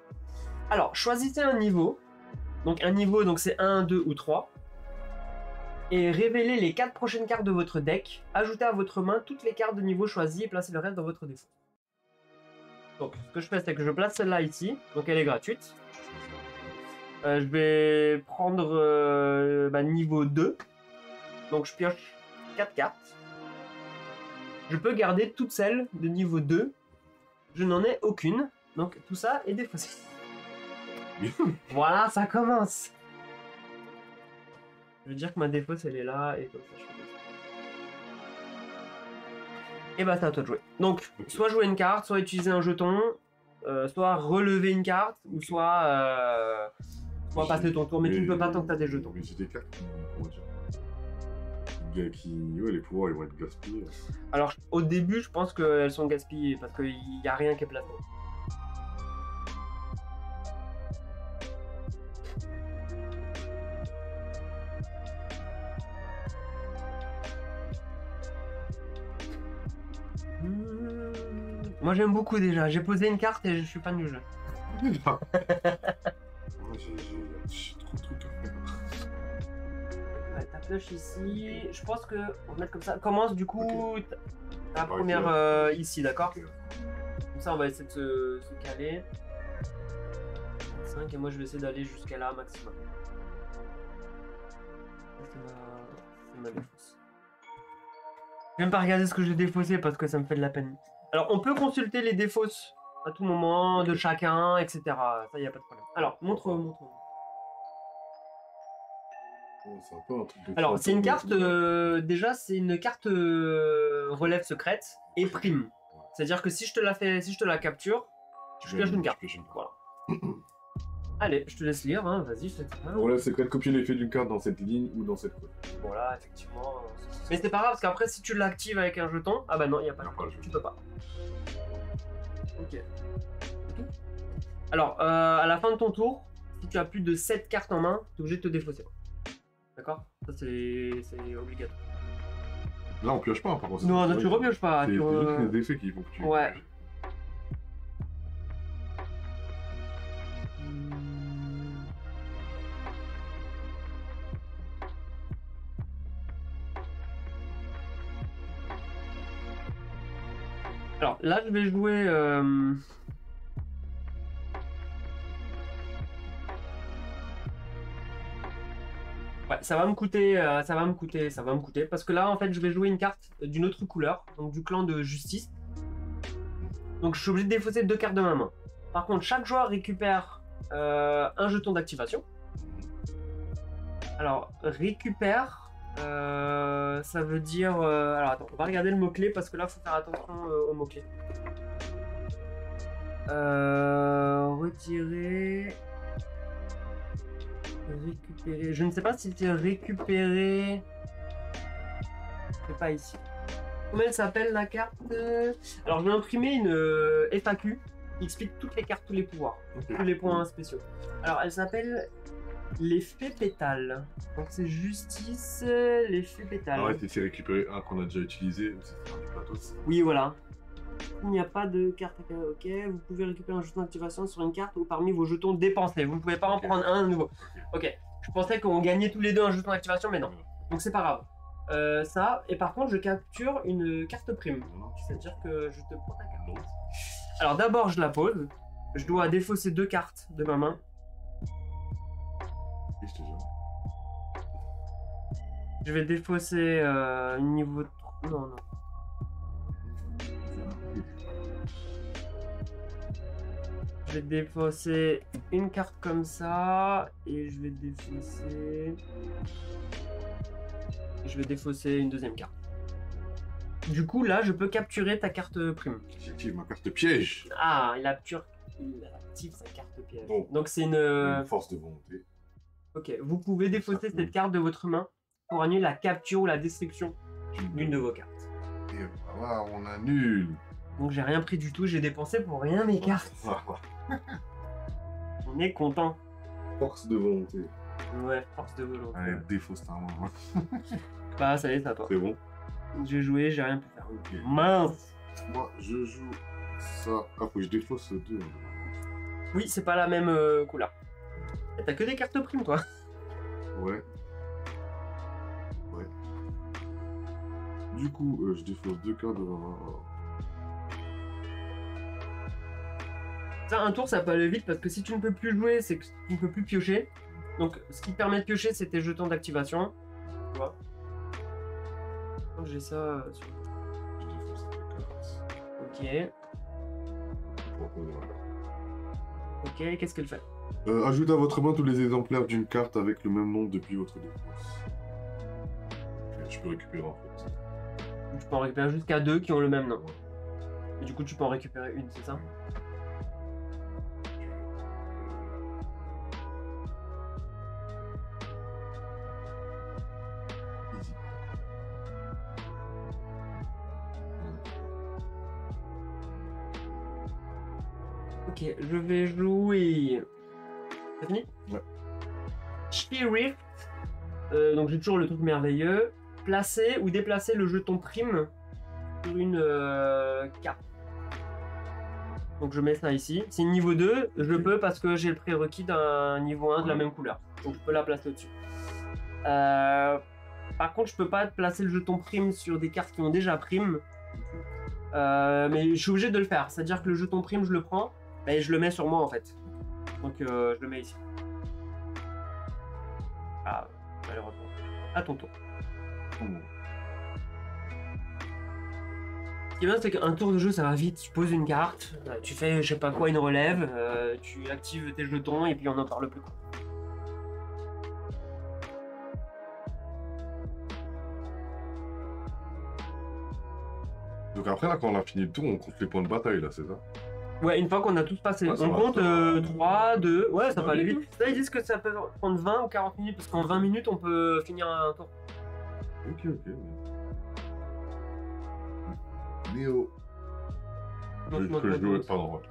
Alors, choisissez un niveau. Donc, un niveau, donc c'est 1, 2 ou 3. Et révélez les 4 prochaines cartes de votre deck. Ajoutez à votre main toutes les cartes de niveau choisies et placez le reste dans votre défaut. Donc, ce que je fais, c'est que je place celle-là ici. Donc, elle est gratuite. Je vais prendre niveau 2. Donc, je pioche 4 cartes. Je peux garder toutes celles de niveau 2. Je n'en ai aucune. Donc, tout ça est défaussé. Voilà, ça commence. Je veux dire que ma défausse, elle est là. Et comme ça, je fais ça. Et bah, c'est à toi de jouer. Donc, soit jouer une carte, soit utiliser un jeton, soit relever une carte, ou soit passer ton tour. Mais tu ne peux pas tant que tu as des jetons. Mais j'ai des cartes ouais, les pouvoirs, ils vont être gaspillés. Alors, au début, je pense qu'elles sont gaspillées, parce qu'il n'y a rien qui est placé. Moi j'aime beaucoup déjà, j'ai posé une carte et je suis fan du jeu. J'ai trop de trucs à faire. Ouais, ta pioche ici, je pense que on va mettre comme ça. Commence du coup la première ici, d'accord? Comme ça on va essayer de se caler. 5 et moi je vais essayer d'aller jusqu'à là maximum. C'est ma défense. vais même pas regarder ce que j'ai défaussé parce que ça me fait de la peine. Alors, on peut consulter les défausses à tout moment de chacun, etc. Ça, y a pas de problème. Alors, montre. Oh, c'est un peu un truc de Alors, c'est une fantôme, carte. Déjà, c'est une carte relève secrète et prime. C'est-à-dire que si je te la capture, je pioche une carte. Voilà. Allez, je te laisse lire, hein, vas-y, fais ça. Relève secrète, copier l'effet d'une carte dans cette ligne ou dans cette code. Voilà, effectivement. Mais c'est pas grave, parce qu'après, si tu l'actives avec un jeton... Ah bah non, il n'y a pas de jeton, tu peux pas. Ok. C'est tout. Alors, à la fin de ton tour, si tu as plus de 7 cartes en main, tu es obligé de te défausser. D'accord? Ça, c'est obligatoire. Là, on pioche pas, par contre. Non, tu repioches pas. C'est Tu juste les effets qui font que tu... Ouais. Alors là, je vais jouer... Ouais, ça va me coûter, parce que là, en fait, je vais jouer une carte d'une autre couleur, donc du clan de justice. Donc je suis obligé de défausser 2 cartes de ma main. Par contre, chaque joueur récupère un jeton d'activation. Alors, récupère, ça veut dire... alors attends, on va regarder le mot-clé, parce que là, il faut faire attention au mot-clé. Retirer... Récupérer... Je ne sais pas si c'est récupérer... C'est pas ici. Comment elle s'appelle la carte? Alors je vais imprimer une FAQ qui explique toutes les cartes, tous les pouvoirs, tous les points spéciaux. Alors elle s'appelle l'effet pétale. Donc c'est justice, l'effet pétale. Ah ouais, c'est récupérer un qu'on a déjà utilisé, ou c'est faire du plateau. Oui, voilà. Il n'y a pas de carte à ok. Vous pouvez récupérer un jeton d'activation sur une carte ou parmi vos jetons dépensés. Vous ne pouvez pas en prendre un nouveau. Ok. Je pensais qu'on gagnait tous les deux un jeton d'activation, mais non. Donc c'est pas grave. Ça, et par contre je capture une carte prime. C'est-à-dire que je te prends ta carte. Alors d'abord je la pose. Je dois défausser 2 cartes de ma main. Je vais défausser niveau 3. Non. Je vais défausser une carte comme ça. Et je vais défausser... Je vais défausser une deuxième carte. Du coup, là, je peux capturer ta carte prime. J'active ma carte piège. Ah, il active sa carte piège. Bon. Donc, c'est Une force de volonté. Ok, vous pouvez défausser cette carte de votre main pour annuler la capture ou la destruction d'une de vos cartes. Et voilà, on annule. Donc, j'ai rien pris du tout, j'ai dépensé pour rien mes cartes. On est content. Force de volonté. Ouais, force de volonté. Allez, défausse ta main. Bah, ça y est, c'est à toi. C'est bon. J'ai joué, j'ai rien pu faire. Okay. Mince. Moi, je joue ça. Ah, faut que je défausse 2. Oui, c'est pas la même couleur. T'as que des cartes primes, toi. Ouais. Du coup, je défausse 2 cartes de ma main. Ça, un tour, ça peut aller vite parce que si tu ne peux plus jouer, c'est que tu ne peux plus piocher. Donc, ce qui te permet de piocher, c'est tes jetons d'activation. Tu vois. Donc, j'ai ça sur... Je défausse 2 cartes. Ok. Ok, qu'est-ce qu'elle fait? Ajoutez à votre main tous les exemplaires d'une carte avec le même nom depuis votre défausse. Okay, je peux récupérer en fait. Tu peux en récupérer jusqu'à 2 qui ont le même nom. Et du coup, tu peux en récupérer une, c'est ça? Ok, je vais jouer... C'est fini? Ouais. Spirit. Donc j'ai toujours le truc merveilleux. Placer ou déplacer le jeton prime sur une carte. Donc je mets ça ici. C'est niveau 2, je peux parce que j'ai le prérequis d'un niveau 1 de la même couleur. Donc je peux la placer au-dessus. Par contre, je peux pas placer le jeton prime sur des cartes qui ont déjà prime. Mais je suis obligé de le faire. C'est-à-dire que le jeton prime, je le prends et je le mets sur moi en fait. Donc je le mets ici. Ah, malheureusement. À ton tour. qui est bien, c'est qu'un tour de jeu, ça va vite. Tu poses une carte, tu fais, je sais pas quoi, une relève, tu actives tes jetons et puis on n'en parle plus. Donc après, là, quand on a fini le tour, on compte les points de bataille, là, c'est ça? Ouais, une fois qu'on a tous passé, Ouais, ça on va, compte ça va. 3, 2, ouais, ça va peut aller vite. vite. Là, ils disent que ça peut prendre 20 ou 40 minutes, parce qu'en 20 minutes, on peut finir un tour. Ok, ok. Néo. Je peux le jouer, pardon, ouais.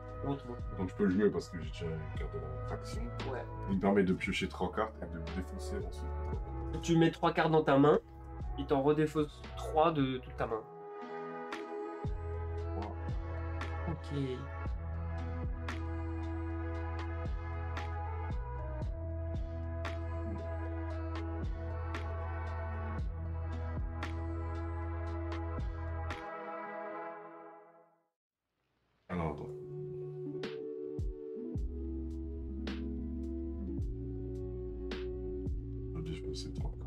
Donc je peux le jouer parce que j'ai déjà une carte de la faction. Ouais. Il me permet de piocher 3 cartes et de me défausser ensuite. Tu mets 3 cartes dans ta main, il t'en redéfausse 3 de toute ta main. Wow. Ok. Alors, attends. Je vais défausser 3 cartes.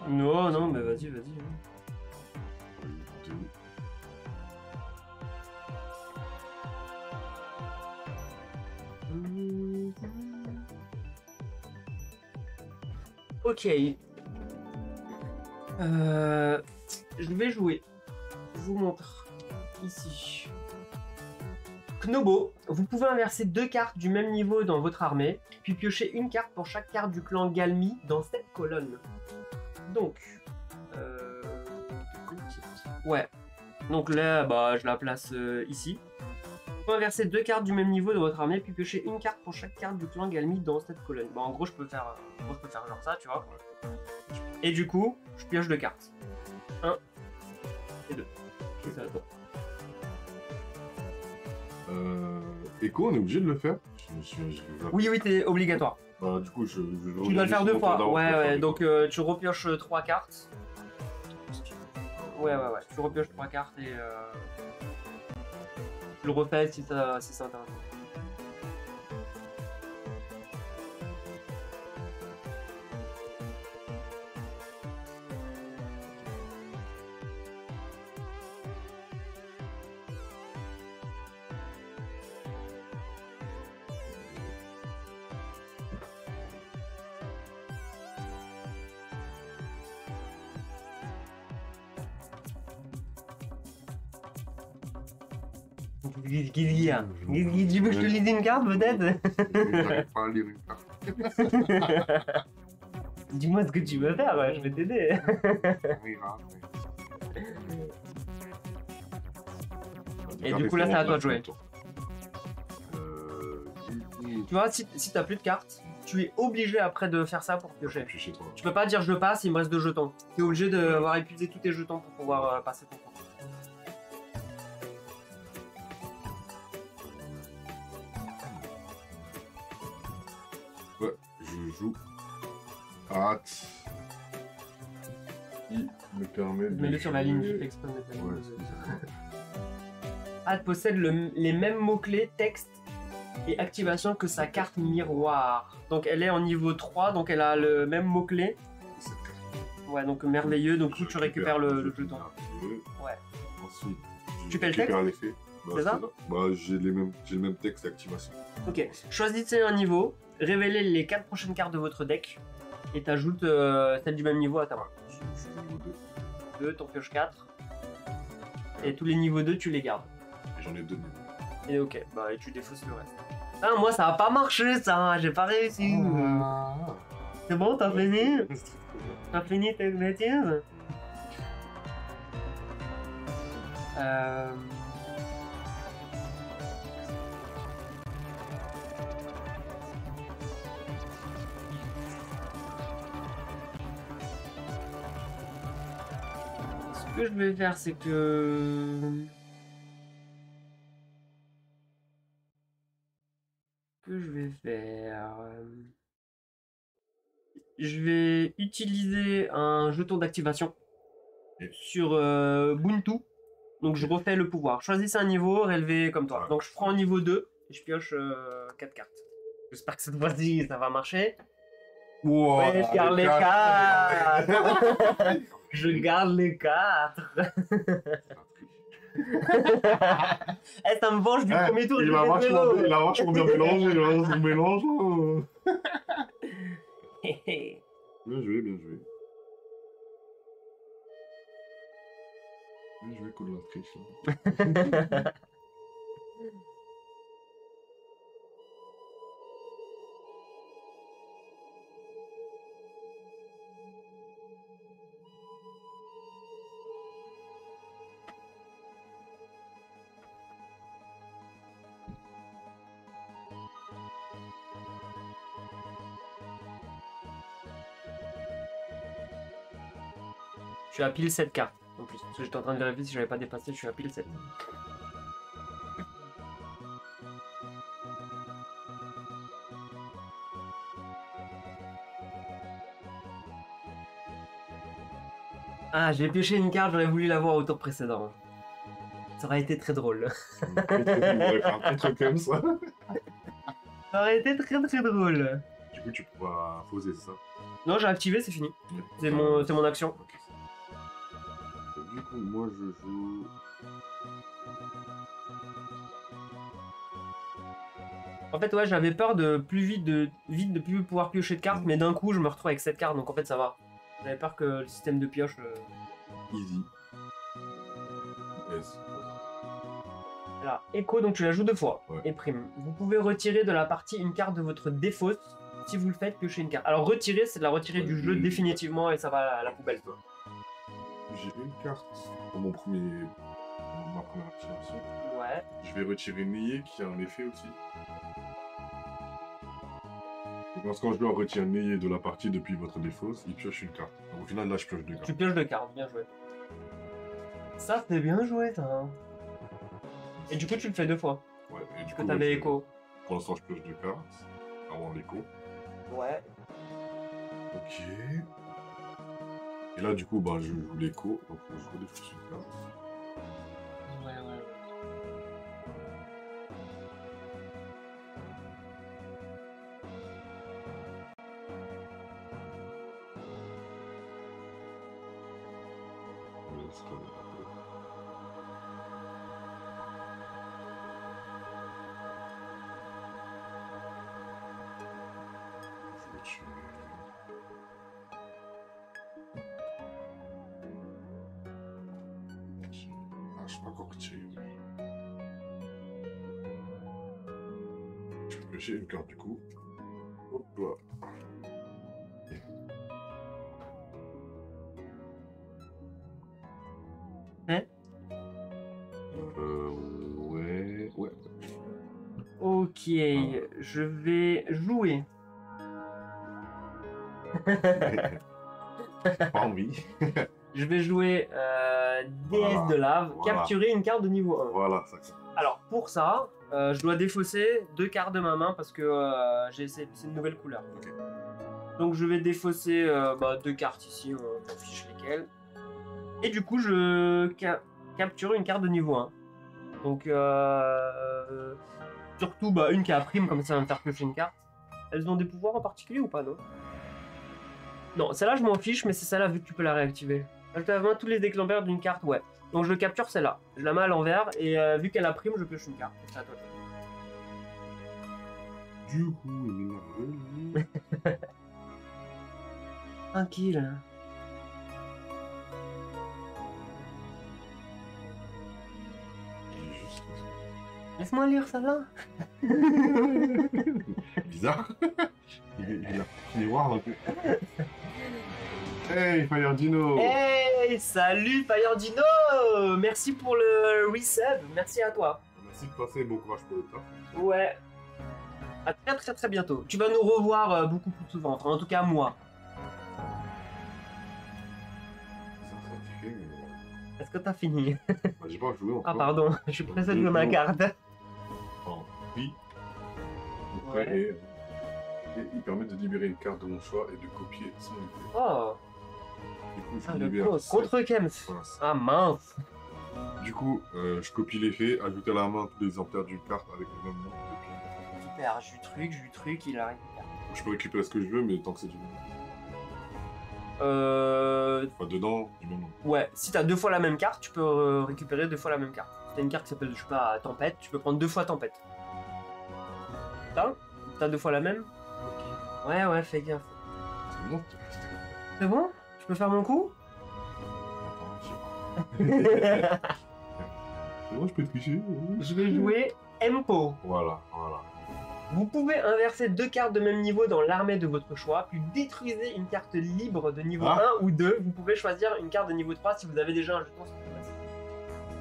Une. Non, non, mais vas-y, vas-y. Deux. Ok. Je vais jouer. Je vous montre ici. Knobo, vous pouvez inverser 2 cartes du même niveau dans votre armée, puis piocher une carte pour chaque carte du clan Galmi dans cette colonne. Donc, ouais. Donc là, bah, je la place ici. Vous pouvez inverser 2 cartes du même niveau dans votre armée, puis piocher une carte pour chaque carte du clan Galmi dans cette colonne. Bon, en gros, je peux faire genre ça, tu vois. Et du coup, je pioche 2 cartes. 1 et 2. C'est à toi. Echo, on est obligé de le faire? Oui, oui, t'es obligatoire. Bah, du coup, je Tu dois le faire 2 fois. Ouais, ouais. Donc, tu repioches 3 cartes. Ouais. Tu repioches 3 cartes et tu le refais si c'est intéressant. Qu'est-ce qu'il y a? Tu veux que je te lise une carte peut-être? J'arrive pas à lire une carte. Dis-moi ce que tu veux faire, ouais, je vais t'aider. Et du coup là c'est à toi de jouer. Tu vois, si t'as plus de cartes, tu es obligé après de faire ça pour piocher. Tu peux pas dire je passe, il me reste 2 jetons. Tu es obligé d'avoir épuisé tous tes jetons pour pouvoir passer ton tour. Ouais, je joue hâte. Il me permet de. Mets-le sur la ligne, jouer- exprès de mettre la ligne. Ouais, c'est ça. Hâte possède les mêmes mots-clés, texte et activation que sa carte miroir. Donc elle est en niveau 3, donc elle a le même mot-clé. Cette carte. Ouais, donc merveilleux, donc tu récupères le jeton. Ouais. Ensuite, Tu fais le récupère l'effet. Bah, C'est ça Bah, j'ai le même texte d'activation. Ok, choisissez un niveau, révélez les 4 prochaines cartes de votre deck et t'ajoutes celle du même niveau à ta main. Je suis niveau 2, t'en pioches 4. Et tous les niveaux 2, tu les gardes. 2. J'en ai 2 niveaux. Et ok, bah et tu défausses le reste. Ah, moi ça a pas marché ça, j'ai pas réussi. C'est bon, t'as fini? T'as fini tes bêtises? Ce que je vais faire, c'est que que je vais faire? Je vais utiliser un jeton d'activation Et- sur Buntu. Donc je refais le pouvoir. Choisissez un niveau, relevé comme toi. Ouais. Donc je prends niveau 2 et je pioche 4 cartes. J'espère que cette fois-ci ça va marcher. Wow, Ouais, je garde les cartes. Je garde les cartes. Eh, ça me venge du premier tour. Il j'ai a fait vachement, zéro. il a vachement bien mélangé, hein, ce mélange. Bien joué, bien joué. Bien joué, Colin Triche. Là. Je suis à pile 7 cartes. En plus, parce que j'étais en train de vérifier si j'avais pas dépassé, je suis à pile 7. Ah, j'ai pioché une carte, j'aurais voulu l'avoir au tour précédent. Ça aurait été très drôle. On pourrait faire un truc comme ça. Ça aurait été très très drôle. Du coup, tu pourras poser ça. Non, j'ai activé, c'est fini. C'est mon action. Ok. Du coup, moi, je joue... En fait, ouais, j'avais peur de plus vite de plus pouvoir piocher de cartes, mais d'un coup, je me retrouve avec 7 cartes, donc en fait, ça va. J'avais peur que le système de pioche... Easy. Yes. Voilà, Echo, donc tu la joues 2 fois. Ouais. Et prime. Vous pouvez retirer de la partie une carte de votre défausse. Si vous le faites, piocher une carte. Alors retirer, c'est de la retirer du jeu définitivement et ça va à la poubelle. J'ai une carte pour ma première activation. Ouais. Je vais retirer Neye qui a un effet aussi. Donc lorsqu'un joueur retire Neye de la partie depuis votre défausse, il pioche une carte. Donc, au final, là, je pioche 2 cartes. Tu pioches 2 cartes, bien joué. Ça, c'est bien joué, ça. Hein. Et du coup, tu le fais 2 fois. Ouais, et du Que coup, t'avais ouais, Echo. Pour l'instant, je pioche 2 cartes. Avant l'écho. Ouais. Ok. Et là, du coup, bah, je joue l'écho. Donc, je redéfausse une carte. Ouais. Je sais pas encore retirer. Je vais piocher une carte du coup. Hop là. Ouais. Ok, je vais jouer. Pas envie. Je vais jouer déesse de lave, Voilà. capturer une carte de niveau 1. Voilà, ça. Alors pour ça, je dois défausser 2 cartes de ma main parce que c'est une nouvelle couleur. Ok. Donc je vais défausser 2 cartes ici, on affiche lesquelles. Et du coup je capture une carte de niveau 1. Donc surtout une qui a prime, comme ça va me faire piocher une carte. Elles ont des pouvoirs en particulier ou pas, non? Non, celle-là je m'en fiche, mais c'est celle-là vu que tu peux la réactiver. Ajoute à la main tous les exemplaires d'une carte, ouais. Donc je capture celle-là, je la mets à l'envers et vu qu'elle a prime, je pioche une carte. C'est à toi. Du coup, Tranquille. Laisse-moi lire ça là. Bizarre. Il a miroir un peu. Hey, Fire Dino. Hey, salut Fire Dino. Merci pour le resub, merci à toi. Merci de passer, bon courage pour le taf. Ouais. À très bientôt. Tu vas nous revoir beaucoup plus souvent, enfin en tout cas moi. Est-ce que t'as fini? J'ai pas joué encore. Ah pardon, je suis pressé de jouer ma carte. Oui. Ouais. Et il permet de libérer une carte de mon choix et de copier son effet. Oh, Du coup, je ah, le libère contre, contre Kems. Voilà. Ah mince. Du coup, je copie l'effet, ajoute à la main tous les exemplaires d'une carte avec le même nombre de pions. Super, jus truc, il arrive. Je peux récupérer ce que je veux, mais tant que c'est du même nombre. Enfin, dedans, du même nombre. Ouais, si t'as 2 fois la même carte, tu peux récupérer 2 fois la même carte. Si t'as une carte qui s'appelle, je sais pas, Tempête, tu peux prendre 2 fois Tempête. T'as 2 fois la même? Ouais, fais gaffe. C'est bon? C'est bon? Je peux faire mon coup? Attends, je sais pas. C'est bon, je peux tricher? Je vais jouer Empo. Voilà. Vous pouvez inverser 2 cartes de même niveau dans l'armée de votre choix, puis détruisez une carte libre de niveau 1 ou 2. Vous pouvez choisir une carte de niveau 3 si vous avez déjà un jeton sur cette place.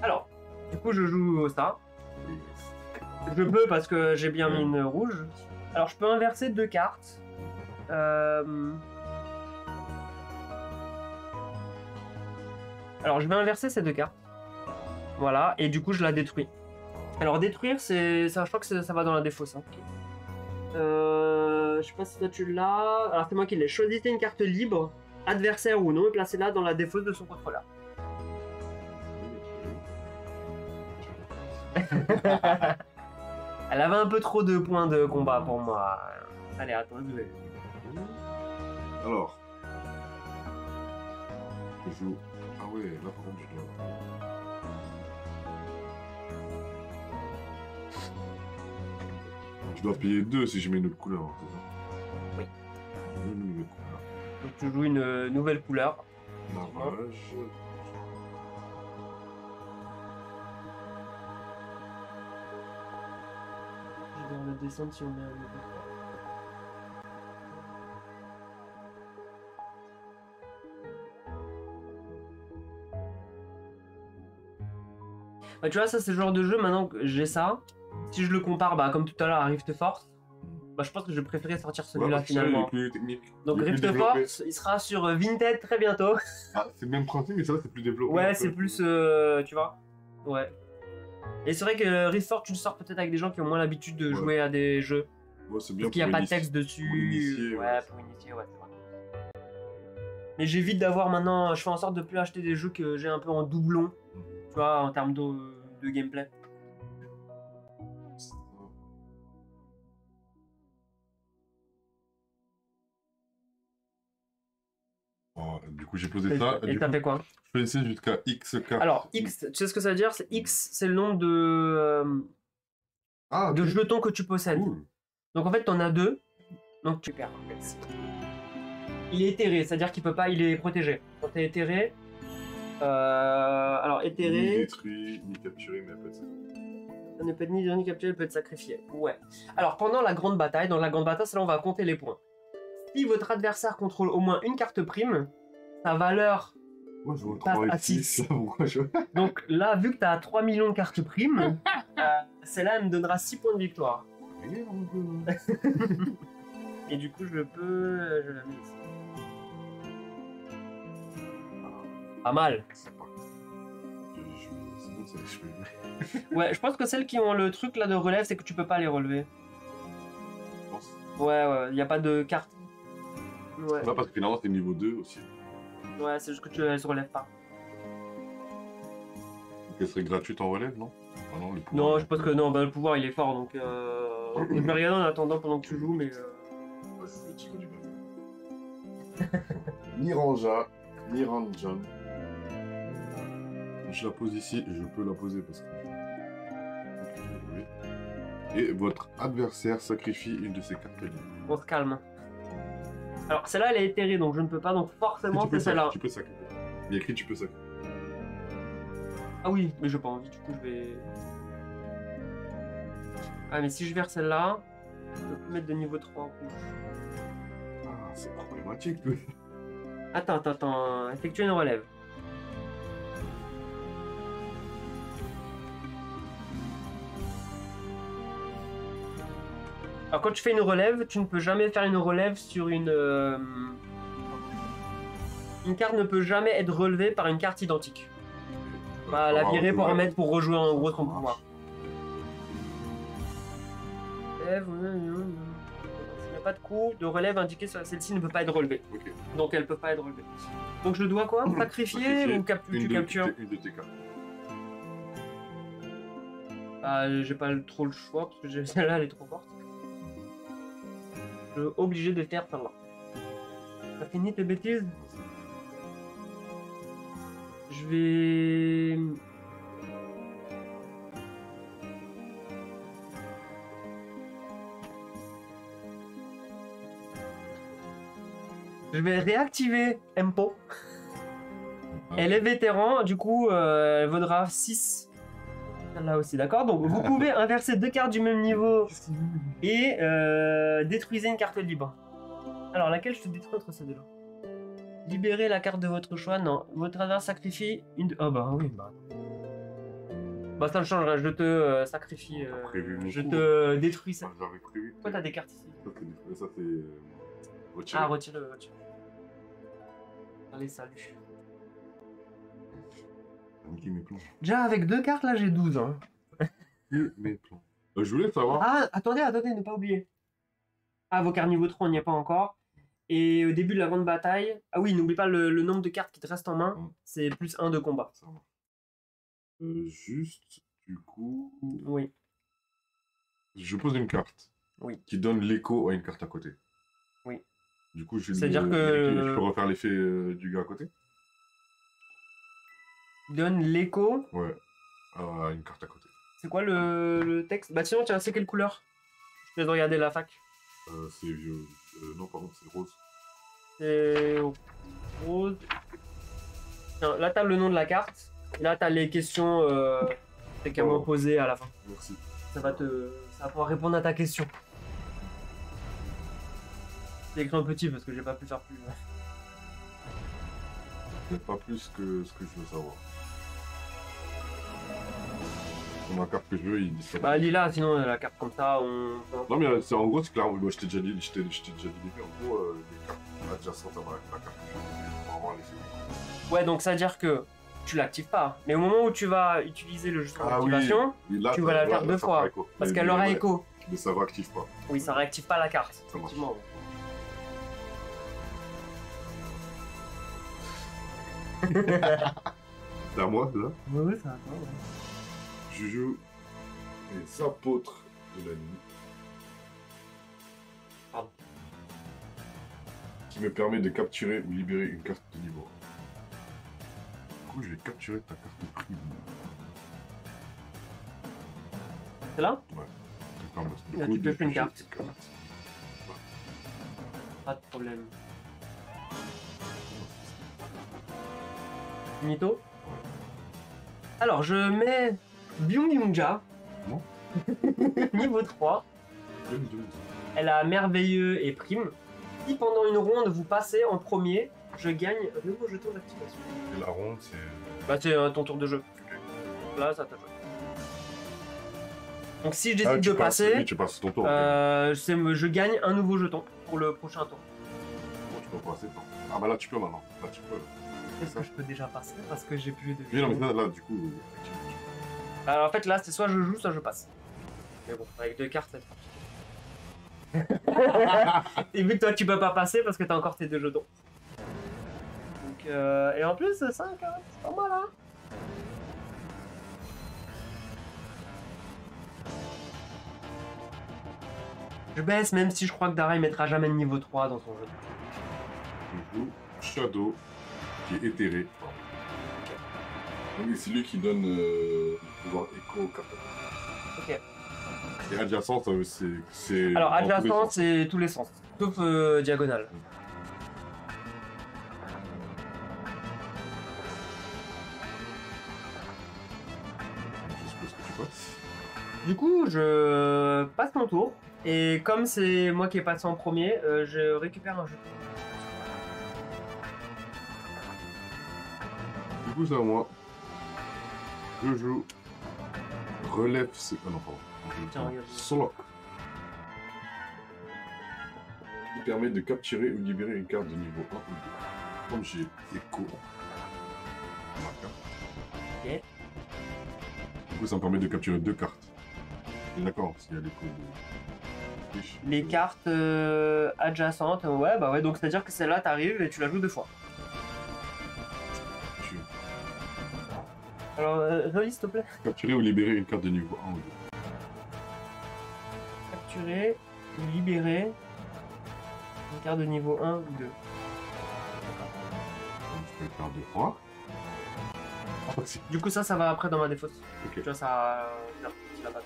Alors, du coup, je joue ça. Je peux parce que j'ai bien mis une rouge. Alors, je peux inverser 2 cartes. Alors, je vais inverser ces 2 cartes. Voilà, et du coup, je la détruis. Alors, détruire, c'est ça, je crois que ça va dans la défausse. Hein. Je sais pas si toi tu l'as. Alors, c'est moi qui l'ai. Choisissez une carte libre, adversaire ou non, et placez-la dans la défausse de son contrôleur. Elle avait un peu trop de points de combat pour moi. Allez, attends, je vais. Alors. Je joue. Ah ouais, là par contre, je dois. Je dois payer 2 si je mets une autre couleur, c'est ça? Oui. Une nouvelle couleur. Donc tu joues une nouvelle couleur. Marrage. Je vais le descendre si on met un nouveau. Bah, tu vois, ça c'est le genre de jeu, maintenant que j'ai ça, si je le compare, bah, comme tout à l'heure à Rift Force, bah, je pense que je préférais sortir celui-là finalement. Plus technique. Donc Rift Force, il sera sur Vinted très bientôt. Ah, c'est le même principe, mais ça c'est plus développé. Ouais, c'est plus, tu vois. Ouais. Et c'est vrai que Rift Force, tu le sors peut-être avec des gens qui ont moins l'habitude de jouer à des jeux. Ouais, c'est bien. Parce qu'il n'y a pas de texte dessus. Pour initier, ouais, pour initier, ouais, c'est vrai. Mais j'évite d'avoir maintenant, je fais en sorte de plus acheter des jeux que j'ai un peu en doublon, tu vois, en termes de gameplay. Oh, du coup, j'ai posé ça. Et t'as fait quoi? Je peux essayer jusqu'à X cartes. Alors, X, tu sais ce que ça veut dire? X, c'est le nombre de jetons que tu possèdes. Cool. Donc en fait, t'en as 2. Donc tu perds. En fait. Il est éthéré, c'est-à-dire qu'il peut pas, il est protégé. Quand t'es éthéré, alors éthéré. Ni détruit, ni capturé, mais elle peut être sacrifiée. Ça ne peut être ni capturé, elle peut être sacrifié. Ouais. Alors pendant la grande bataille, dans la grande bataille, c'est là où on va compter les points. Si votre adversaire contrôle au moins une carte prime, sa valeur Moi, je vois passe 3 à et 6. 6. Je... Donc là, vu que tu as 3 millions de cartes primes, celle-là, elle me donnera 6 points de victoire. Et du coup, je peux... je la mets ici. Pas mal. Ouais, je pense que celles qui ont le truc là de relève, c'est que tu peux pas les relever. Je pense. Ouais, y a pas de carte. Ouais, Là, parce que finalement, c'est niveau 2 aussi. ouais, c'est juste que elles se relèvent pas. Donc, elle serait gratuite en relève, non? Ah non, le pouvoir, Non, je pense que non, bah, le pouvoir il est fort donc. Je vais regarder en attendant pendant que tu joues, mais. Ouais, c'est le tigre du bateau. Niranja, Niranjan. Je la pose ici, je peux la poser parce que. Et votre adversaire sacrifie une de ses cartes libres. On se calme. Alors celle-là elle est éthérée donc je ne peux pas, donc forcément c'est celle-là. Tu peux sacrifier. Il y a écrit tu peux sacrifier. Ah oui, mais j'ai pas envie, du coup je vais. Ah, mais si je verse celle-là, je peux plus mettre de niveau 3 en rouge. Ah, c'est problématique, tout. Attends, effectuer une relève. Alors quand tu fais une relève, tu ne peux jamais faire une relève sur une... Une carte ne peut jamais être relevée par une carte identique. Bah, la virer pour remettre pour rejouer en gros ton pouvoir. relève. S'il n'y a pas de coup de relève indiqué sur celle-ci ne peut pas être relevée. Ok. Donc elles ne peuvent pas être relevées. Donc je dois quoi? Sacrifier ou tu captures? Une de tes cartes. Ah, j'ai pas trop le choix parce que celle-là elle est trop forte. Je suis obligé de faire celle-là. T'as fini tes bêtises? Je vais... Je vais réactiver Empo. Elle est vétéran, du coup, elle vaudra 6. Là aussi, d'accord? Donc, vous pouvez inverser 2 cartes du même niveau et détruisez une carte libre. Alors, laquelle je te détruis entre ces deux-là? Libérez la carte de votre choix. Non, votre adversaire sacrifie une... Ah bah oui, bah... Bah ça ne changera, je te sacrifie, je te détruis ça. J'avais prévu. Pourquoi t'as des cartes ici? Ça c'est... retiré. Ah, retire-le, retire. Allez, salut. Niquer mes plans. Déjà, avec 2 cartes, là, j'ai 12. Hein. Mes plans. Je voulais savoir... Ah, attendez, ne pas oublier. Ah, vos cartes niveau 3, on n'y est pas encore. Et au début de la grande bataille... Ah oui, n'oublie pas le nombre de cartes qui te restent en main. C'est plus 1 de combat. Ça va. Juste, du coup... Oui. Je pose une carte. Oui. Qui donne l'écho à une carte à côté. Oui. Du coup, c'est-à-dire que... je peux refaire l'effet du gars à côté? Donne l'écho. Ouais. À une carte à côté. C'est quoi le texte? Bah sinon, tiens, c'est quelle couleur? Je vais regarder la fac. C'est vieux. Non, pardon, c'est rose. C'est rose. Tiens, là, t'as le nom de la carte. Et là, t'as les questions qu'à me poser à la fin. Merci. Ça va pouvoir répondre à ta question. J'ai écrit un petit parce que j'ai pas pu faire plus. Pas plus que ce que je veux savoir. La carte que je veux, il dit ça. Bah, lis-là, sinon la carte comme ça, on... Non, mais c'est en gros, c'est clair. Moi, je t'ai déjà dit les faits. En gros, les cartes adjacentes à la carte que je veux, pour avoir l'effet. Ouais, donc ça veut dire que tu l'actives pas. Mais au moment où tu vas utiliser le jeu d'activation, oui. Là, tu vas la faire 2 fois. Parce qu'elle aura écho. Mais ça réactive pas. Oui, ça réactive pas la carte. Ça marche. Effectivement. C'est à moi, là? Ouais, ça va. Je joue les apôtres de la nuit. Pardon. Qui me permet de capturer ou libérer une carte de niveau 1. Du coup, je vais capturer ta carte de prime. C'est là? Ouais. Là, tu pioches une carte. Pas de problème. Finito. Alors, je mets Byung Byung-ja. Non. Niveau 3. Elle a merveilleux et prime. Si pendant une ronde vous passez en premier, je gagne le nouveau jeton d'activation. Et la ronde, c'est... Bah, c'est ton tour de jeu. Là, ça t'a joué. Donc, si je décide de passer, oui, tu passes ton tour. je gagne un nouveau jeton pour le prochain tour. Bon, tu peux passer. Ah, bah là, tu peux maintenant. Là, tu peux. Est-ce que je peux déjà passer parce que j'ai plus de... Oui, non, mais là, du coup... Alors en fait là c'est soit je joue soit je passe. Mais bon, avec 2 cartes c'est parti. Et vu que toi tu peux pas passer parce que t'as encore tes 2 jetons. Donc et en plus 5 hein, c'est pas mal hein. Je baisse même si je crois que Dara il mettra jamais de niveau 3 dans son jeu. Je joue Shadow, qui est éthéré. Oui, c'est lui qui donne le pouvoir écho aux cartes. Ok. Et adjacent, c'est... Alors adjacent c'est tous les sens, sauf diagonale. Je suppose que tu passes. Du coup je passe mon tour, et comme c'est moi qui ai passé en premier, je récupère un jeton. Du coup, c'est à moi. Je joue relève... Ah non, pardon. Tiens, regarde. Solok. Qui permet de capturer ou libérer une carte de niveau 1 ou 2. Comme j'ai écho. Ma carte. Ok. Du coup, ça me permet de capturer 2 cartes. D'accord, parce qu'il y a l'écho de... Triche. les cartes adjacentes. Ouais, bah ouais, donc c'est-à-dire que celle-là, t'arrives et tu la joues 2 fois. Tu- Alors, relis s'il te plaît. Capturer ou libérer une carte de niveau 1 ou 2. Capturer ou libérer une carte de niveau 1 ou 2. Je peux faire 2 fois. Ah, si. Du coup, ça va après dans ma défausse. Ok, Tu vois, ça. Tu l'as pas.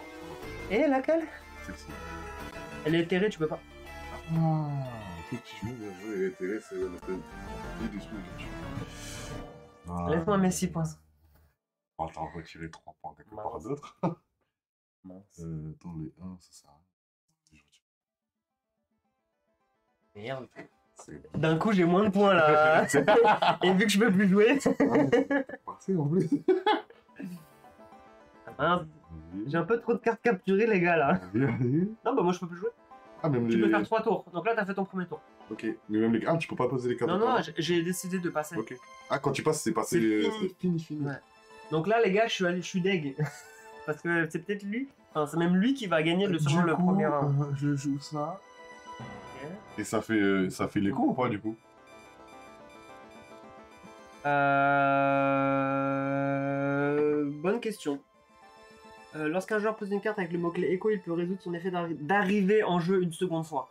Et laquelle? celle-ci. Elle est éthérée, tu peux pas. Ah, effectivement, bien joué. Intérêt, c'est la peine. Laisse-moi mes 6 points. On va t'en retirer 3 points quelque part Mince. d'autre. Mince. Dans les 1, ça sert à rien. Merde. D'un coup, j'ai moins de points là. Et vu que je peux plus jouer. Parfait en plus. Mince. J'ai un peu trop de cartes capturées, les gars là. Allez. Non, bah moi je peux plus jouer. Ah, même Tu les. peux faire 3 tours. Donc là, t'as fait ton premier tour. Ok, mais même les. Ah, tu peux pas poser les cartes. Non, de non, part. j'ai décidé de passer. Ok. Ah, quand tu passes, c'est passé. C'est fini. C'est fini, fini. Ouais. Donc là, les gars, je suis deg. Parce que c'est peut-être lui. Enfin, c'est même lui qui va gagner sûrement le premier round. Je joue ça. Ok. Et ça fait l'écho ou pas du coup? Bonne question. Lorsqu'un joueur pose une carte avec le mot-clé écho, il peut résoudre son effet d'arrivée en jeu une seconde fois.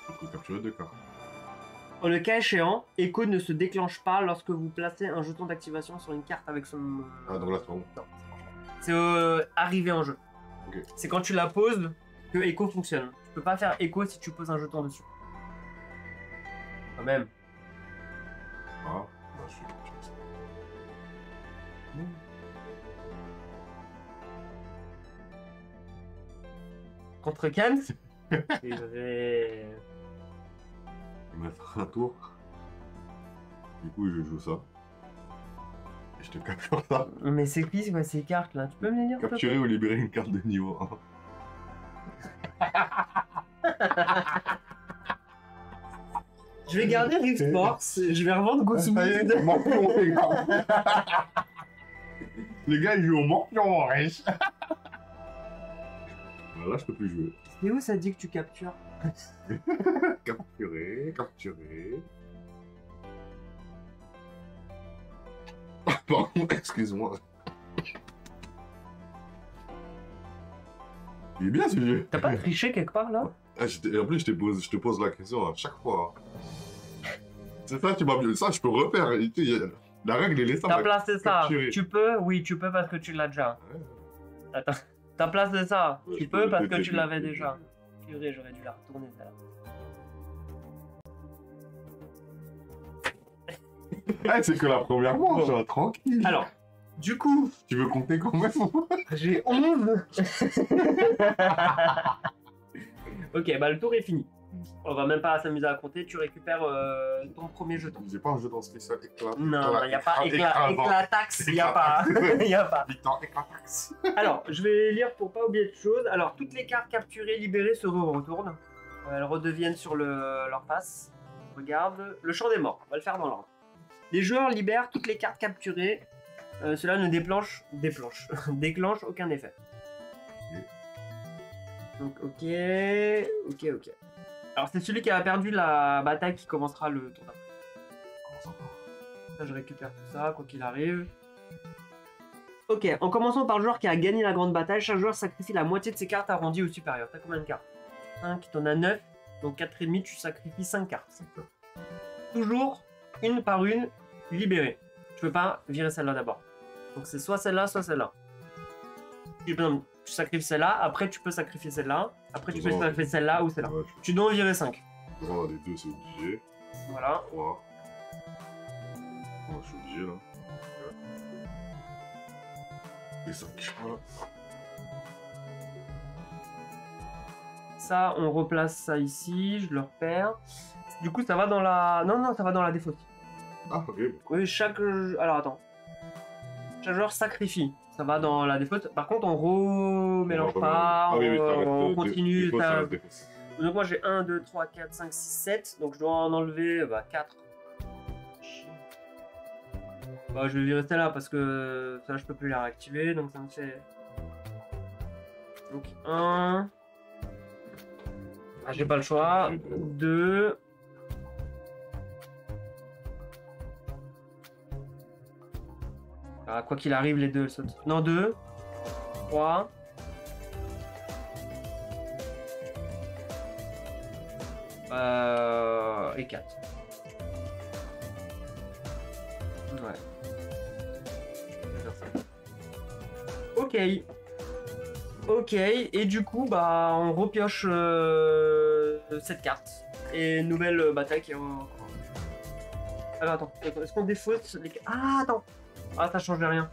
Tu peux capturer 2 cartes. En le cas échéant, écho ne se déclenche pas lorsque vous placez un jeton d'activation sur une carte avec son... Ah, donc là, c'est bon. Non, c'est arrivé en jeu. Ok. C'est quand tu la poses que écho fonctionne. Tu peux pas faire écho si tu poses un jeton dessus. Quand même. Ah, bah, je suis capturé ça. Contre Kant. C'est vrai. Je vais mettre un tour. Du coup, je joue ça. Et je te capture ça. Mais c'est qui quoi ces cartes là? Tu peux me les lire? Capturer ou libérer une carte de niveau 1. Je vais garder Rift Force, je vais revendre Gosu. Morpion, les gars. Les gars, ils jouent au morpion, riche. Là, je peux plus jouer. C'est où ça dit que tu captures? Capturer, capturer. Pardon, excuse-moi. Il est bien ce jeu. T'as pas triché quelque part là? Ah, en plus, je te pose la question à chaque fois. C'est ça, tu m'as bien. Ça, je peux refaire. La règle, elle est ça. T'as placé ça? capturer. Tu peux? Oui, tu peux parce que tu l'as déjà. Ouais. Attends. T'as placé ça? Ouais, Tu je peux peux parce que répéter, tu je l'avais peux déjà. répéter. Purée, j'aurais dû la retourner celle-là. Ah, c'est que la première manche, hein, tranquille. Alors, du coup, Tu veux compter quand même? j'ai 11. Ok, bah le tour est fini. On va même pas s'amuser à compter, tu récupères ton premier jeton. J'ai pas un jeu dans spécial éclat. Non, il n'y a pas éclatax, il n'y a pas. Il a pas. Victor éclatax. Alors, je vais lire pour pas oublier de choses. Alors, toutes les cartes capturées, libérées se retournent. Elles redeviennent sur leur face. Regarde, le champ des morts, on va le faire dans l'ordre. Les joueurs libèrent toutes les cartes capturées. Cela ne déclenche aucun effet. Donc, ok. Alors, c'est celui qui a perdu la bataille qui commencera le tour d'après. Ça, je récupère tout ça, quoi qu'il arrive. Ok, en commençant par le joueur qui a gagné la grande bataille, chaque joueur sacrifie la moitié de ses cartes arrondies au supérieur. T'as combien de cartes? 5, t'en as 9, donc 4,5, tu sacrifies 5 cartes. Toujours, une par une, libérée. Tu peux pas virer celle-là d'abord. Donc c'est soit celle-là, soit celle-là. Tu sacrifies celle-là, après tu peux sacrifier celle-là, après tu peux sacrifier celle-là ou celle-là. Ouais, Tu dois en virer 5. Oh, les deux, c'est obligé. Voilà. 3. Oh, je suis obligé là. Et 5. Voilà. Ça, on replace ça ici, je le repère. Du coup, ça va dans la... Non, ça va dans la défausse. Ah, ok. Oui, alors attends. Chaque joueur sacrifie. Ça va dans la défausse. Par contre, on remélange pas, on continue. Donc moi j'ai 1, 2, 3, 4, 5, 6, 7. Donc je dois en enlever 4. Bah, je vais virer celle-là parce que ça je peux plus la réactiver. Donc ça me fait... Donc 1, Ah, j'ai pas le choix. 2. Ah, quoi qu'il arrive, les deux elles sautent. Non, 2. 3. Et 4. Ouais. Je vais faire ça. Ok. Ok, et du coup, bah, on repioche cette carte. Et nouvelle bataille qui est en... Alors attends, est-ce qu'on défausse les... Ah, attends. Ah, ça change rien.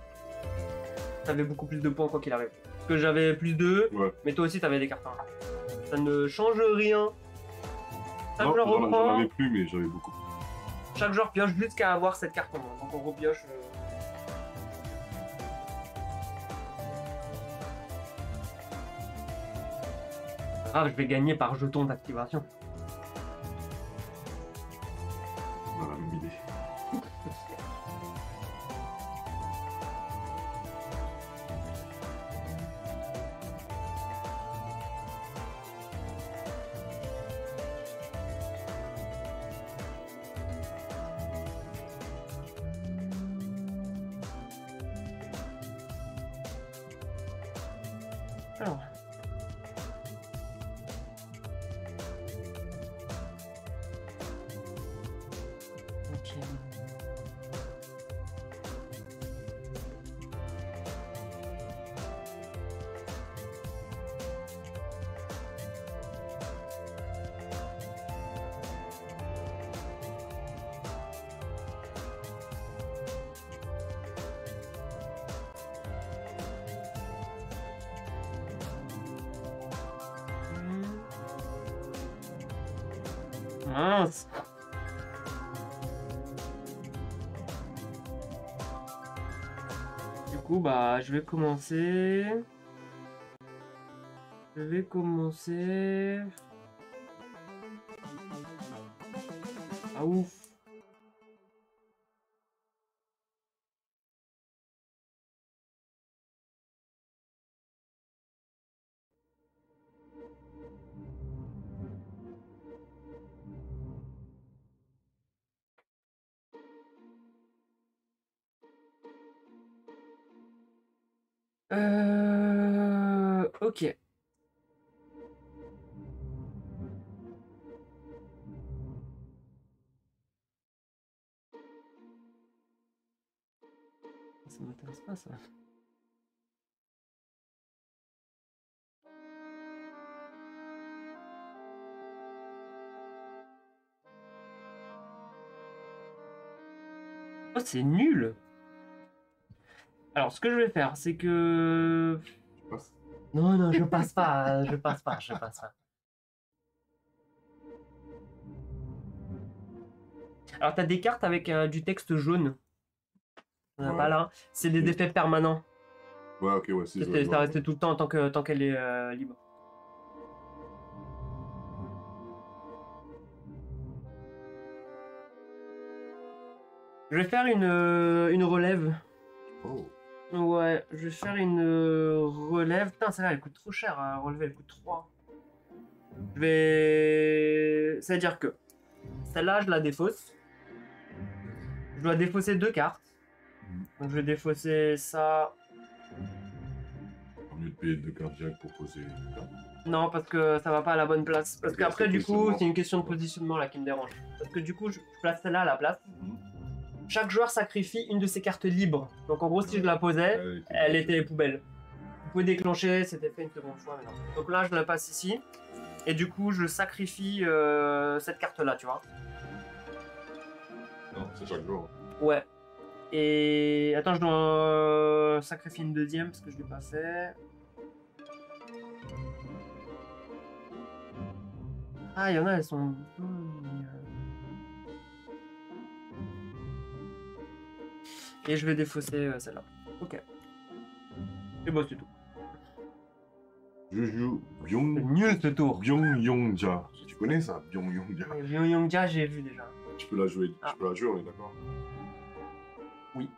T'avais beaucoup plus de points quoi qu'il arrive. Parce que j'avais plus 2, Ouais. mais toi aussi t'avais des cartes. Ça ne change rien. Ça, Non, je le j'en reprends. avais plus, mais j'avais beaucoup. Chaque joueur pioche jusqu'à avoir cette carte en main. Donc on repioche. Grave, je vais gagner par jeton d'activation. On a la même idée. Alors. Ok. Mince. Du coup, bah, je vais commencer. Ah ouf. Ok. Ça m'intéresse pas ça. Oh, c'est nul. Alors, ce que je vais faire, c'est que... Tu passes. Non, non, je passe pas, je passe pas. Alors, t'as des cartes avec du texte jaune. On a Ouais. pas là. C'est des effets permanents. Ouais, ok, ouais, c'est Ça reste tout le temps tant qu'elle est libre. Je vais faire une relève. Oh. Ouais, je vais faire une relève. Putain, celle-là, elle coûte trop cher à relever, elle coûte 3. Je vais... C'est-à-dire que celle-là, je la défausse. Je dois défausser 2 cartes. Donc je vais défausser ça. Au mieux de payer 2 cartes directes pour poser. Non, parce que ça va pas à la bonne place. Parce Ok, qu'après, c'est du coup, positionnement. c'est une question de positionnement là qui me dérange. Parce que du coup, je place celle-là à la place. Chaque joueur sacrifie une de ses cartes libres. Donc en gros, si je la posais, elle était poubelle. Vous pouvez déclencher cet effet une seconde fois, mais non. Donc là, je la passe ici. Et du coup, je sacrifie cette carte-là, tu vois. Non, c'est chaque jour. Ouais. Et attends, je dois sacrifier une deuxième parce que je l'ai pas fait. Ah, il y en a, elles sont bonnes, mais, Et je vais défausser celle-là. Ok. Et bon, c'est tout. Je joue C'est Byung nul ce tour. Yongja. Tu connais ça, Byung Yongja? Yongja, j'ai vu déjà. Tu peux la jouer, Ah. tu peux la jouer, on est d'accord? Oui.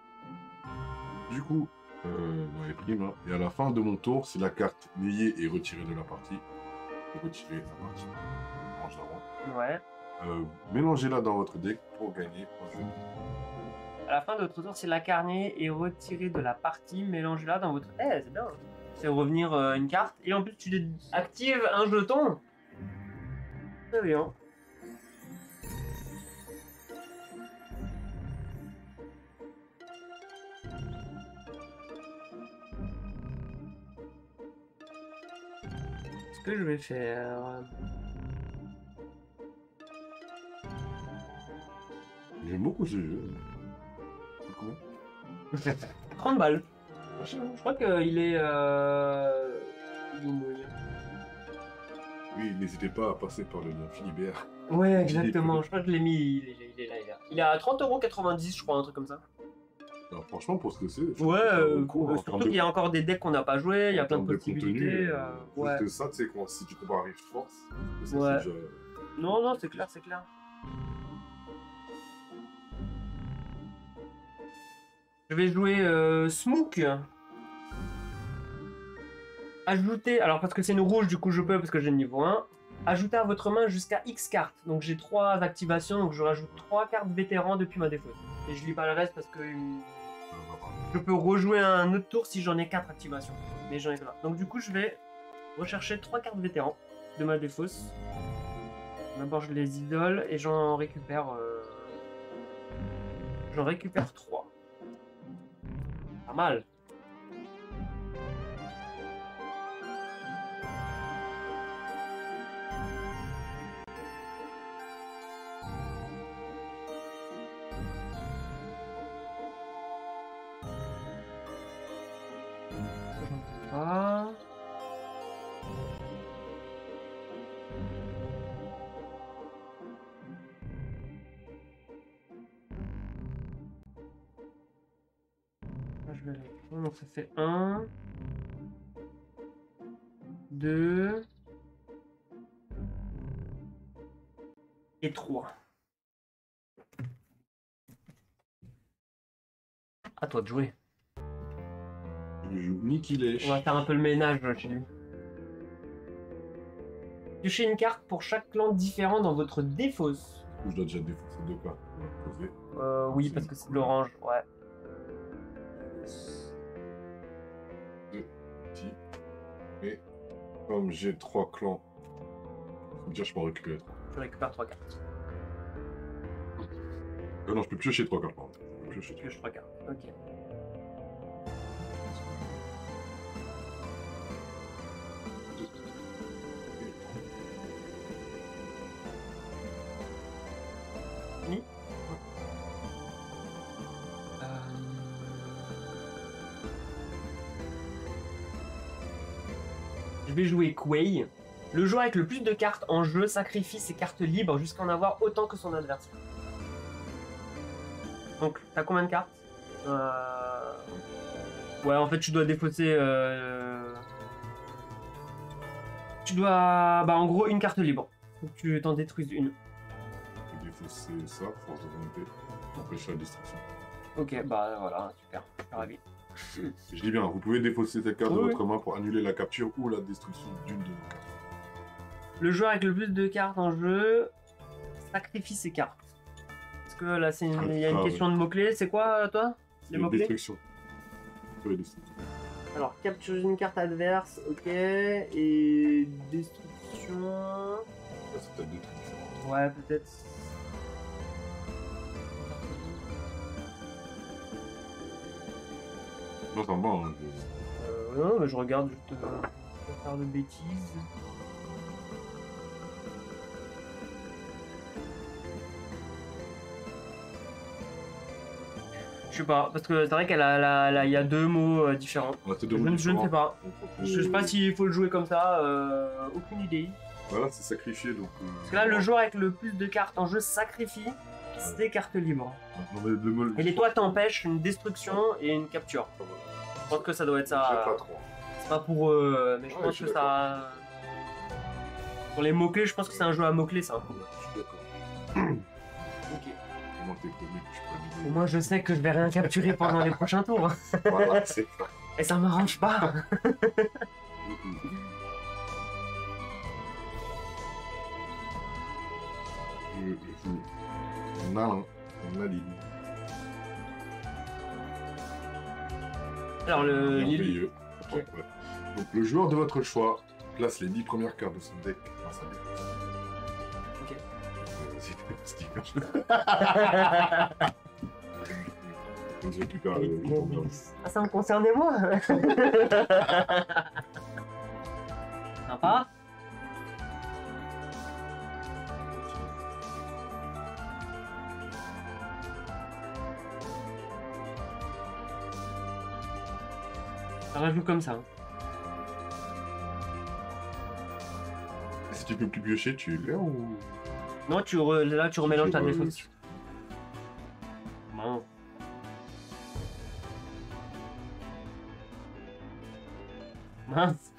Du coup, dans les primes, hein, et à la fin de mon tour, si la carte liée est retirée de la partie, retirer la partie orange d'avant. Ouais. Mélangez-la dans votre deck pour gagner un jeu. À la fin de votre tour, si la carnet est retirée de la partie, mélangez-la dans votre... Eh, c'est bien. C'est revenir une carte. Et en plus, tu actives un jeton. Très bien. Ce que je vais faire... J'aime beaucoup ce jeu. Combien 30 balles. Je crois qu'il est... il est moyen. Oui, n'hésitez pas à passer par le lien Philibert. Ouais, exactement. Je crois que je l'ai mis. Il est là, il est là. Il est à 30,90 €, je crois, un truc comme ça. Alors, franchement, pour ce que c'est, je Ouais, trouve que ça vaut le coup, en surtout termes qu'il y a encore des decks qu'on n'a pas joué, il y a en plein de termes contenu, possibilités. Parce Ouais. que ça, tu sais, si tu compares Rift Force, ça, Ouais. c'est déjà... Non, non, c'est clair, c'est clair. Je vais jouer Smook. Ajouter, alors parce que c'est une rouge, du coup je peux parce que j'ai le niveau 1. Ajouter à votre main jusqu'à X cartes. Donc j'ai 3 activations, donc je rajoute 3 cartes vétérans depuis ma défaut. Et je lis pas le reste parce que je peux rejouer un autre tour si j'en ai 4 activations. Mais j'en ai que là. Donc du coup je vais rechercher 3 cartes vétérans de ma défausse. D'abord je les idole et j'en récupère... J'en récupère 3. Pas mal. Ah. Là, je vais aller. Donc ça fait 1, 2 et 3. À toi de jouer. Je joue Niki Lèche. On va faire un peu le ménage chez lui. Piochez une carte pour chaque clan différent dans votre défausse. Je dois déjà défausser 2 cartes. Poser. Oui, parce que c'est de l'orange, ouais. 2 petits. Et comme j'ai 3 clans, ça veut dire que je peux en récupérer 3. Je récupère 3 cartes. Non, je peux piocher 3 cartes, pardon. Je peux piocher 3. Pioche 3 cartes, ok. Fini. Je vais jouer Quay. Le joueur avec le plus de cartes en jeu sacrifie ses cartes libres jusqu'à en avoir autant que son adversaire. Donc, t'as combien de cartes Ouais, en fait, tu dois défausser... Tu dois... Bah, en gros, une carte libre. Faut que tu t'en détruises une. Je peux défausser ça, force de volonté, pour empêcher la destruction. Ok, bah voilà, super. Super ravi. Je dis bien, vous pouvez défausser cette carte de Oui, votre main pour annuler la capture ou la destruction d'une de vos cartes. Le joueur avec le plus de cartes en jeu sacrifie ses cartes. Est-ce que là, il y a une question de mots-clés. C'est quoi, toi? Les mots-clés? Destruction. Oui, destruction. Alors, capturer une carte adverse, ok. Et destruction... Ça, c'est peut-être des trucs différents. Ouais, peut-être... Non, ça me va, hein. Non, mais je regarde juste pour pas faire de bêtises. Je sais pas, parce que c'est vrai qu'elle a, il y a 2 mots différents. Ouais, c'est Je, deux mots je ne différents. sais pas. Donc, Je sais pas s'il faut le jouer comme ça, aucune idée. Voilà, c'est sacrifié, donc... Parce que là, le joueur avec le plus de cartes en jeu sacrifie ses cartes libres. Non, mais Et les toits t'empêchent une destruction et une capture. Je pense que ça doit être ça. J'ai pas 3. C'est pas pour eux, mais je Ouais, pense je suis que ça... Pour les mots-clés, je pense que c'est un jeu à mots-clés, ça. Je suis d'accord. Ok. Comment t'es connu que je peux Au l'aider. moins, je sais que je vais rien capturer pendant les prochains tours. Voilà, c'est ça. Et ça m'arrange pas. On a un. On a les Alors, le. merveilleux. Ok. Ouais. Donc, le joueur de votre choix place les 10 premières cartes de son deck dans sa deck. Ok. Vas-y, sticker. Je récupère le Ah, ça me concernait moi. Sympa. Ça rajoute comme ça. Si tu peux plus piocher, tu es là ou. Non, là tu remélanges ta défausse. Bon. Mince.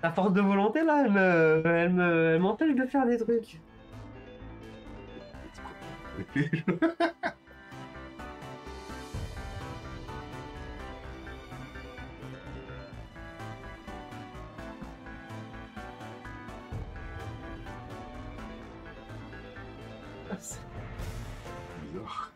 Ta force de volonté là, elle m'empêche de faire des trucs. Bizarre.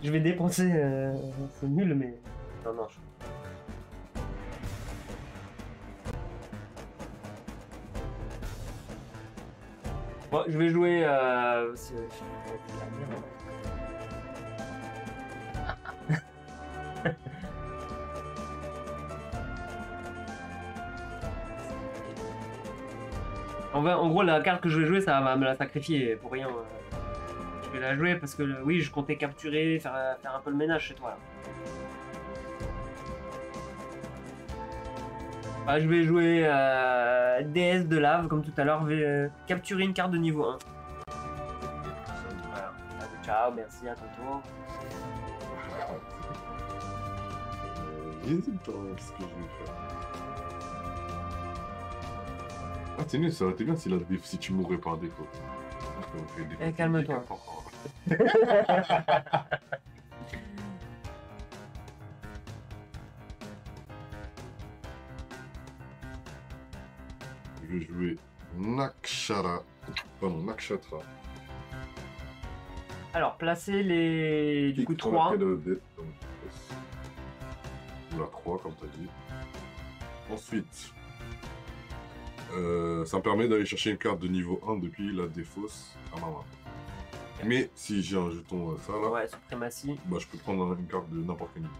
Je vais dépenser, c'est nul mais... Non, non, Bon, je vais jouer... En gros, la carte que je vais jouer, ça va me la sacrifier pour rien. Je vais la jouer parce que, oui, je comptais capturer, faire un peu le ménage chez toi, là. Bah, je vais jouer déesse de lave, comme tout à l'heure. Je vais capturer une carte de niveau 1. Voilà. Allez, ciao, merci, à ton tour. J'hésite pas ce que je vais faire. Ah, c'est nul, ça aurait été bien si tu mourrais par défaut. Eh, calme-toi. Je vais jouer Nakshara. Pardon, Nakshatra. Alors, placez les... Du coup, 3. Ou la 3, comme tu as dit. Ensuite, ça me permet d'aller chercher une carte de niveau 1 depuis la défausse à ma main. Mais si j'ai un jeton ça là, Ouais, suprématie. bah, je peux prendre une carte de n'importe quel niveau.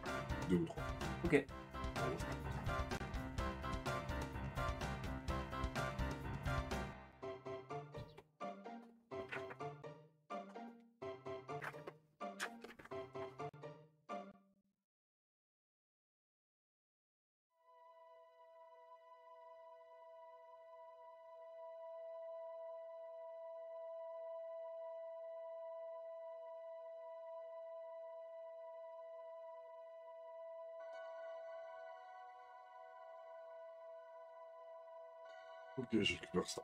2 ou 3. Ok. Ok, je récupère ça.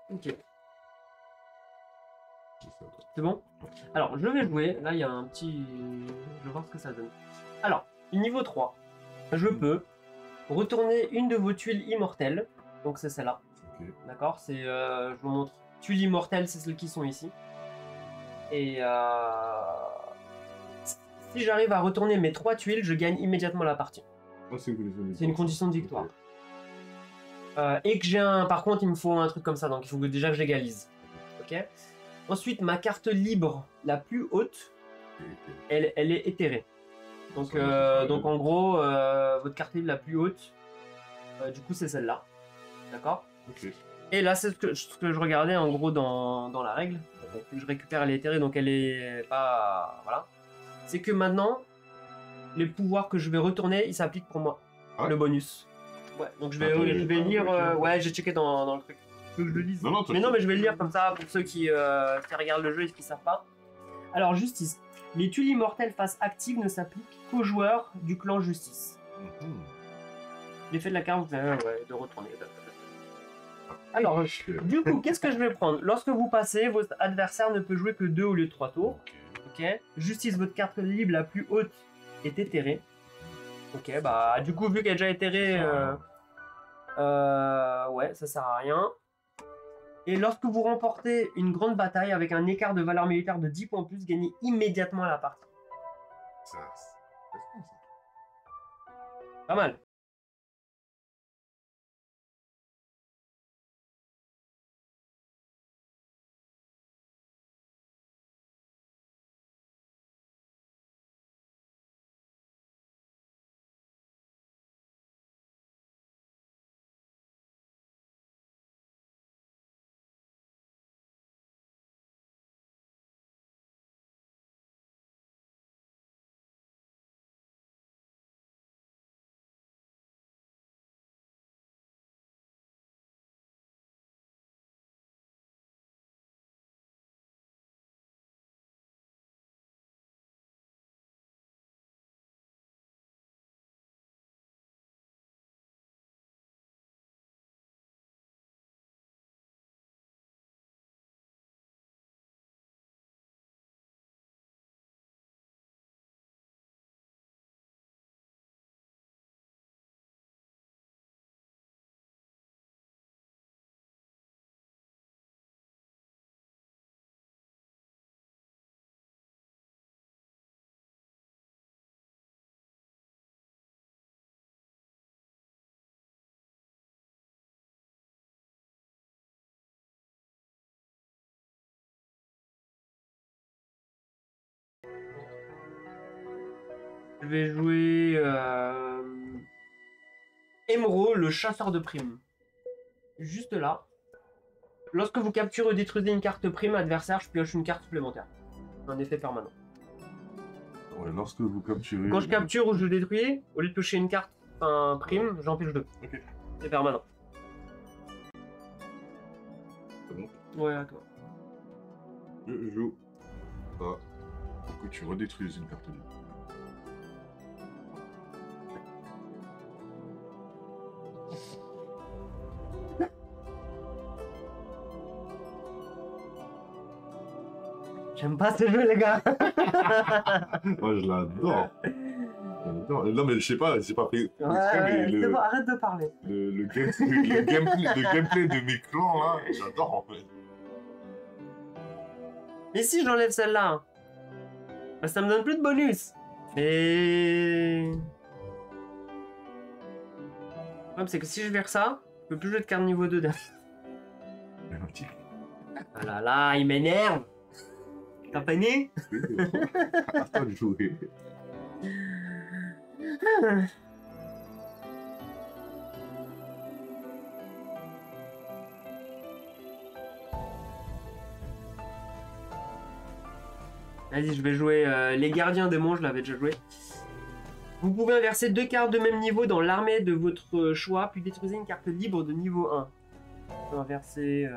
Ok. C'est bon? Alors, je vais jouer. Là, il y a un petit... Je vais voir ce que ça donne. Alors, niveau 3. Je peux retourner une de vos tuiles immortelles. Donc, c'est celle-là. Ok. D'accord? C'est... je vous montre. Tuiles immortelles, c'est celles qui sont ici. Et... Si j'arrive à retourner mes 3 tuiles, je gagne immédiatement la partie. Ah, c'est une condition de victoire. C'est une condition de victoire. Ok. Et que j'ai un... Par contre, il me faut un truc comme ça. Donc, il faut déjà que j'égalise. Ok? Ensuite, ma carte libre la plus haute, elle est éthérée. Donc, donc en gros, votre carte libre la plus haute, du coup, c'est celle-là. D'accord? Ok. Et là, c'est ce que je regardais en gros dans la règle. Donc, je récupère, elle est éthérée, donc elle est pas... Voilà. C'est que maintenant, les pouvoirs que je vais retourner, ils s'appliquent pour moi. Ah ouais? Le bonus. Ouais, donc je vais lire... ouais, j'ai checké dans le truc. Tu veux que je le lise? Non, mais je vais le lire comme ça pour ceux qui regardent le jeu et qui ne savent pas. Alors, justice. Les tuiles immortelles face active ne s'appliquent qu'aux joueurs du clan justice. L'effet de la carte, vous avez de retourner. Alors, du coup, qu'est-ce que je vais prendre? Lorsque vous passez, votre adversaire ne peut jouer que 2 au lieu de 3 tours. Ok. Justice, votre carte libre la plus haute est éthérée. Ok, bah du coup, vu qu'elle est déjà éthérée, ouais, ça sert à rien. Et lorsque vous remportez une grande bataille avec un écart de valeur militaire de 10 points en plus, gagnez immédiatement la partie. Pas mal. Je vais jouer Emeraude, le chasseur de primes. Juste là. Lorsque vous capturez ou détruisez une carte prime adversaire, je pioche une carte supplémentaire. Un effet permanent. Ouais, lorsque vous capturez... Quand je capture ou je détruis, au lieu de piocher une carte prime, j'en pioche 2. Ok. C'est permanent. C'est bon. Ouais, à toi. Je joue ça pour que tu redétruises une carte libre. J'aime pas ce jeu, les gars. Moi, je l'adore. Non, mais je sais pas, c'est pas fait. Ouais, mais c'est bon, arrête de parler. le gameplay de mes clans, là, j'adore en fait. Mais si j'enlève celle-là, bah, ça me donne plus de bonus. Et... Le problème, c'est que si je vire ça, je peux plus jouer de carte niveau 2 derrière. Ah là là, il m'énerve. T'as pas né? À toi de jouer. Vas-y, je vais jouer les gardiens démons, je l'avais déjà joué. Vous pouvez inverser 2 cartes de même niveau dans l'armée de votre choix, puis détruisez une carte libre de niveau 1. Je peux inverser...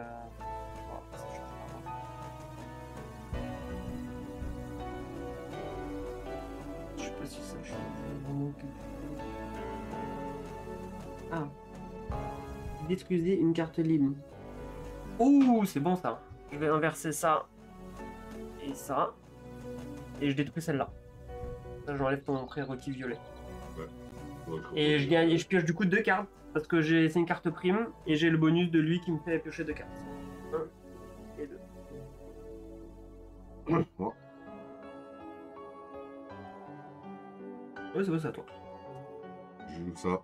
Je sais pas si ça change vraiment quelque chose. Ah. Détruisez une carte libre. Ouh, c'est bon ça. Je vais inverser ça et ça. Et je détruis celle-là. Là, j'enlève ton prérequis violet. Ouais, Et je gagne, et je pioche du coup 2 cartes. Parce que c'est une carte prime. Et j'ai le bonus de lui qui me fait piocher 2 cartes. 1 et 2. Ouais. Ouais, c'est bon, c'est à toi. Je joue ça.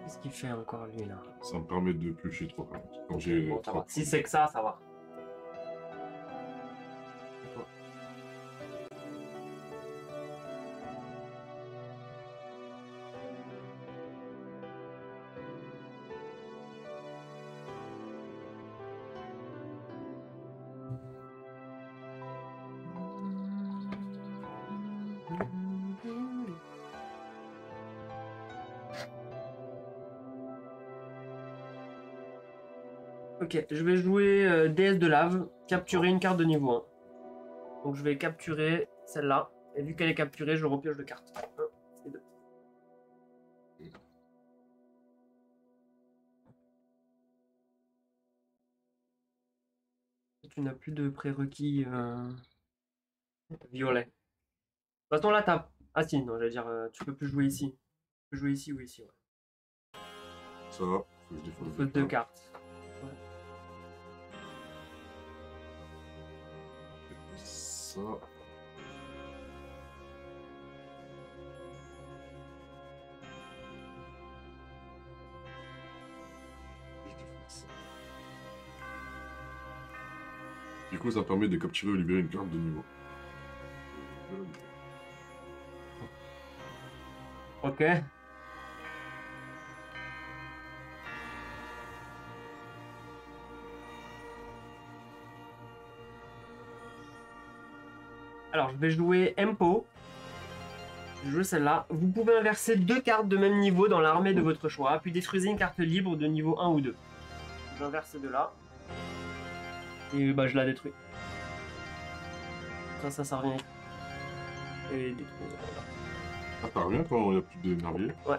Qu'est-ce qu'il fait encore lui là? Ça me permet de piocher 3 cartes. Quand Ok, j'ai bon, ça trois va. Si c'est que ça va. Ok, je vais jouer déesse de lave, capturer une carte de niveau 1. Donc je vais capturer celle-là. Et vu qu'elle est capturée, je repioche 2 cartes. 1 et 2. tu n'as plus de prérequis violet. De toute façon, là, t'as... Ah si, non, j'allais dire, tu peux plus jouer ici. Tu peux jouer ici ou ici, ouais. Ça va, faut que je défausse Faut deux cartes. Ça. Du coup, ça permet de capturer ou libérer une carte de niveau. Ok. Alors, je vais jouer Empo. Je joue celle-là. Vous pouvez inverser 2 cartes de même niveau dans l'armée de votre choix, puis détruisez une carte libre de niveau 1 ou 2. J'inverse ces deux-là. Et bah, je la détruis. Ça revient. Et détruire. Ah, ça revient quand il n'y a plus d'énergie? Ouais.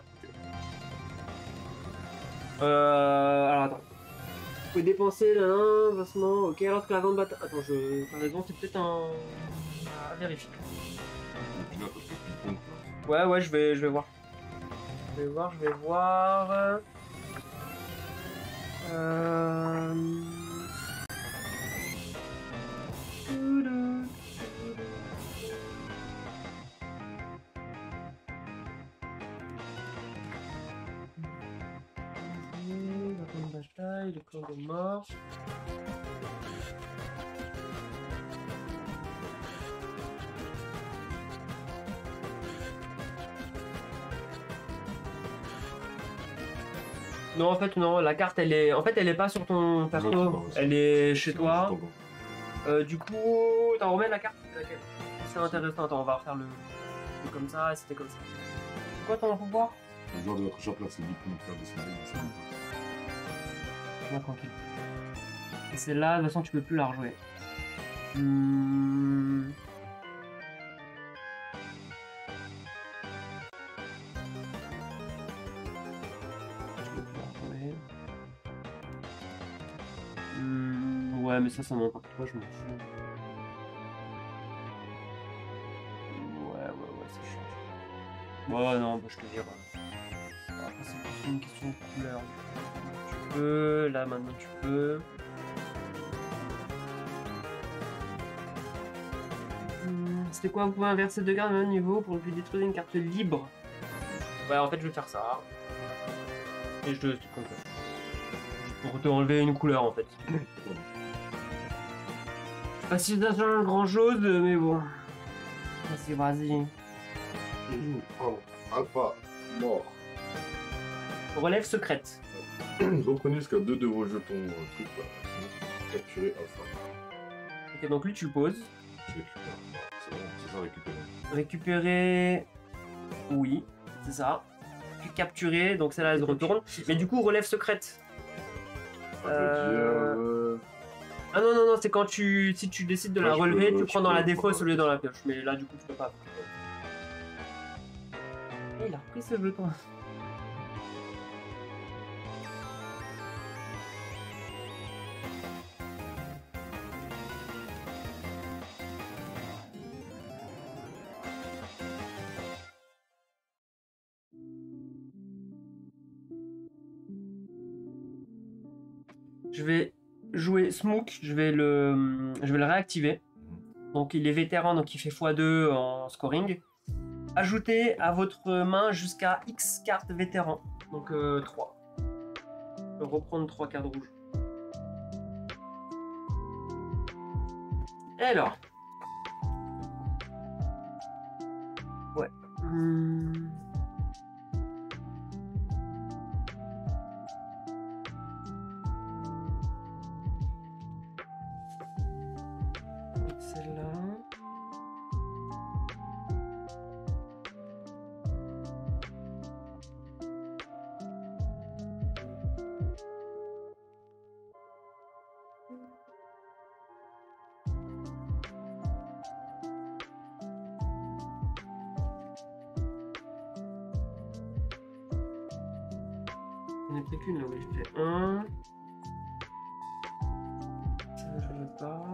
Alors attends. Vous pouvez dépenser l'investissement. Ok, alors que la vente bataille. Attends, par exemple, c'est peut-être un. À vérifier. Ouais, je vais voir. Je vais voir. La bataille, le corps de mort. Non, en fait, non, la carte, elle est... En fait, elle est pas sur ton perso, Non, elle est chez toi. Attends. Du coup, t'en remets la carte? C'est intéressant, attends, on va refaire le... C'était comme ça, et c'était comme ça. C'est quoi ton pouvoir? Le joueur de votre choix place les 10 points de carte de son main. Ouais, tranquille. Et celle-là, de toute façon, tu peux plus la rejouer. Ouais, mais ça m'importe pas, je m'en fous. Ouais, ça change. Ouais, non, bah, je te dirai. Après, c'est plus une question de couleur. Tu peux, là, maintenant, tu peux. C'était quoi? Vous pouvez inverser 2 cartes de même niveau pour lui détruire une carte libre. Ouais, en fait, je vais faire ça. Et je te comme ça. Pour te enlever une couleur, en fait. Je sais pas si ça change grand chose, mais bon. Vas-y. Alpha, mort. Relève secrète. Reprenez jusqu'à 2 de vos jetons trucs là. Capturez Alpha. Ok, donc lui, tu le poses. Je récupère. C'est bon, c'est ça récupérer. Récupérer. Oui, c'est ça. Puis capturer, donc celle-là, elle se retourne. Mais du coup, relève secrète. Ça veut dire. Ah non, c'est quand si tu décides de la relever, tu prends dans la défausse au lieu dans la pioche. Mais là, du coup, tu peux pas. Il a repris ce jeton. Je vais jouer Smook, je vais le réactiver. Donc il est vétéran, donc il fait x2 en scoring. Ajoutez à votre main jusqu'à X cartes vétéran, donc 3. Je peux reprendre 3 cartes rouges. Et alors? Ouais. Celle-là. Il n'y en a plus qu'une là, oui, j'ai fait 1. pas.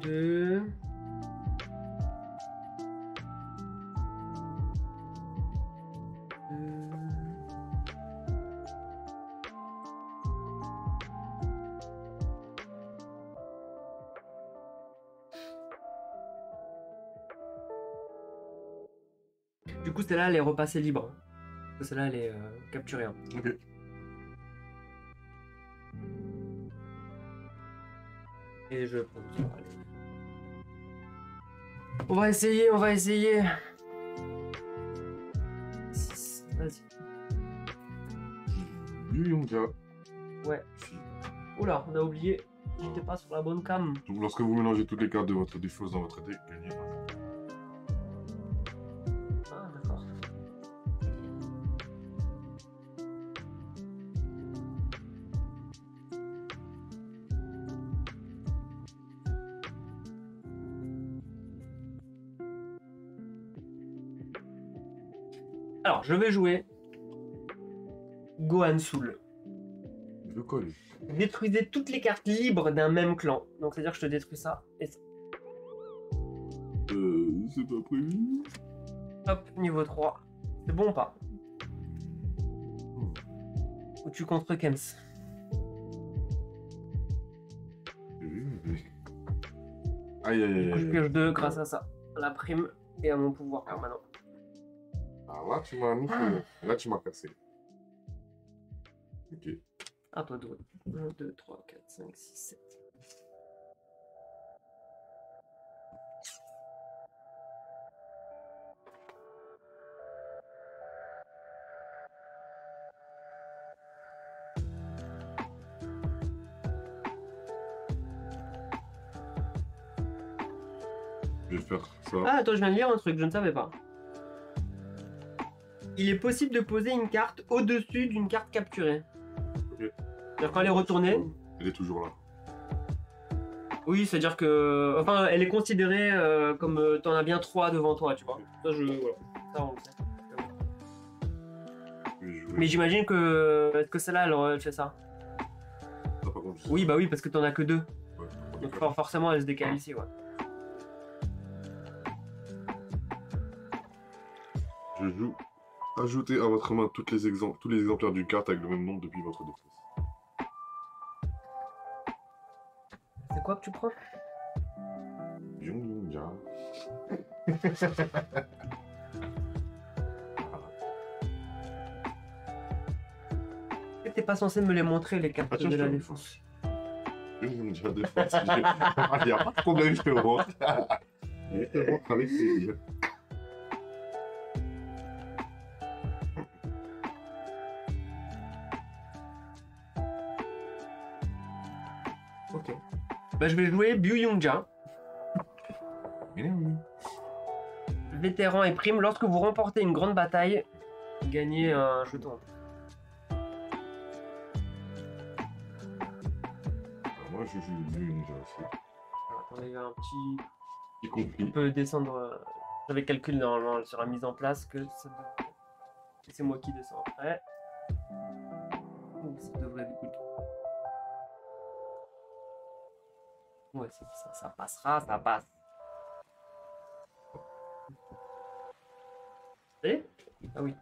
2. Du coup, celle-là, elle est repassée libre. Celle-là, elle est capturée. Hein. Ok. Et je prends ça. Allez. On va essayer, on va essayer. 6, vas-y. Yunga. Ouais. Oula, on a oublié. J'étais pas sur la bonne cam. Donc, lorsque vous mélangez toutes les cartes de votre défausse dans votre deck, gagnez. Ah, d'accord. Alors, je vais jouer Gohan Soul. Je colle. Détruisez toutes les cartes libres d'un même clan. Donc, c'est-à-dire que je te détruis ça et ça. C'est pas prévu. Hop, niveau 3. C'est bon ou pas? Ou tu contre Kems? Aïe aïe Du coup, je aïe. pioche 2 grâce à ça. À la prime et à mon pouvoir permanent. Alors là, tu m'as mis. Là, tu m'as cassé. Ok. À toi de jouer. 1, 2, 3, 4, 5, 6, 7. Je vais faire ça. Ah, attends, je viens de lire un truc, je ne savais pas. Il est possible de poser une carte au-dessus d'une carte capturée. Ok. C'est-à-dire quand elle est retournée. Elle est toujours là. Oui, c'est-à-dire que. Enfin, elle est considérée comme t'en as bien 3 devant toi, tu vois. Ça, voilà. Ça, on le sait. Je vais jouer. Mais j'imagine que. Est-ce que celle-là, elle fait ça? Ah, par contre, je sais Oui, pas. bah oui, parce que t'en as que 2. Ouais, Donc forcément, elle se décale ici, ouais. Je joue. Ajoutez à votre main tous les exemplaires d'une carte avec le même nom depuis votre défausse. C'est quoi que tu prends? Yunga. T'es pas censé me les montrer, les cartes Attends, de je la te- défense. Yunga défense. Il n'y a pas de problème, je te montre. Je te montre avec plaisir. Ok. Bah, je vais jouer Byung-ja. Vétéran et prime. Lorsque vous remportez une grande bataille, gagnez un jeton. Alors, moi, je joue Yunga aussi. Attendez, il y a un petit. Y On compris. peut descendre. J'avais calculé normalement sur la mise en place que ça devrait. Et c'est moi qui descends après. Ouh, ça devrait être good. Ouais, ça passera, ça passe. Et ah oui.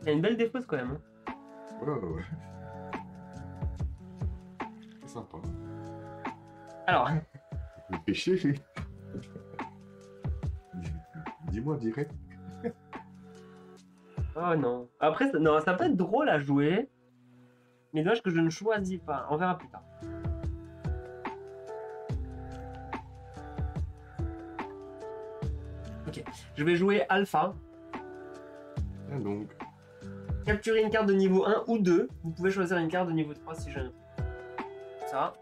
Il y a une belle défausse quand même. Hein. Ouais. C'est sympa. Alors, Me fais chier. Dis-moi direct. oh non. Après, non, ça peut être drôle à jouer. Mais dommage que je ne choisis pas. On verra plus tard. Ok. Je vais jouer Alpha. Et donc, Capturer une carte de niveau 1 ou 2. Vous pouvez choisir une carte de niveau 3 si jamais. Ça.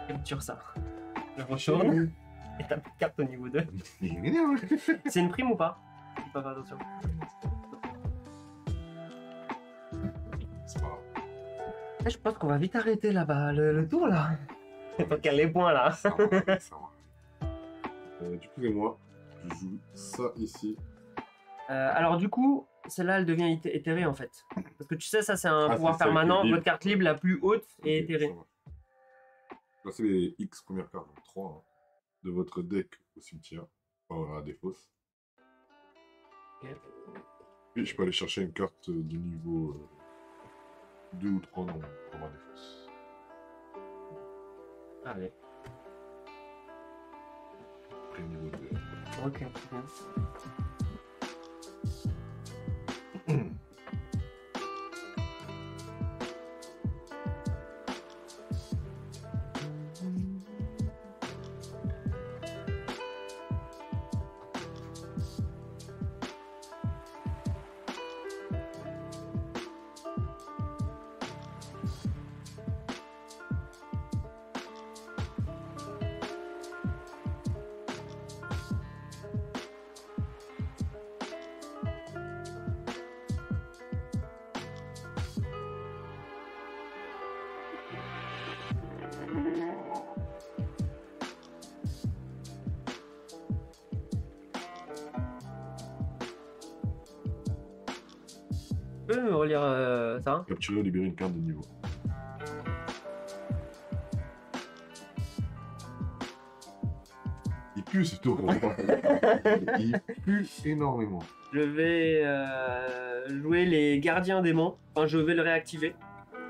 Capture ça. Je retourne. Et t'as plus de carte au niveau 2. Il m'énerve. C'est une prime ou pas? Faut pas faire attention. C'est pas grave. Eh, je pense qu'on va vite arrêter là-bas le tour là. Faut qu'elle les points là. Ça va aller, ça va aller. Du coup, et moi, je joue ça ici. Alors du coup, celle-là elle devient éthérée en fait. Parce que tu sais, ça c'est un Ah, pouvoir c'est celle qui est permanent. libre. Votre carte libre la plus haute est Ok, éthérée. ça va. Là, c'est les X premières cartes, donc 3, de votre deck au cimetière. Enfin, à des fosses. Ok. Et je peux aller chercher une carte de niveau 2 ou 3 dans ma défausse. Allez. Après niveau 2. Ok, très bien. Tu peux me relire ça? Capturer ou libérer une carte de niveau. Il pue ce tour. Il pue énormément. Je vais jouer les gardiens démons. Enfin, je vais le réactiver.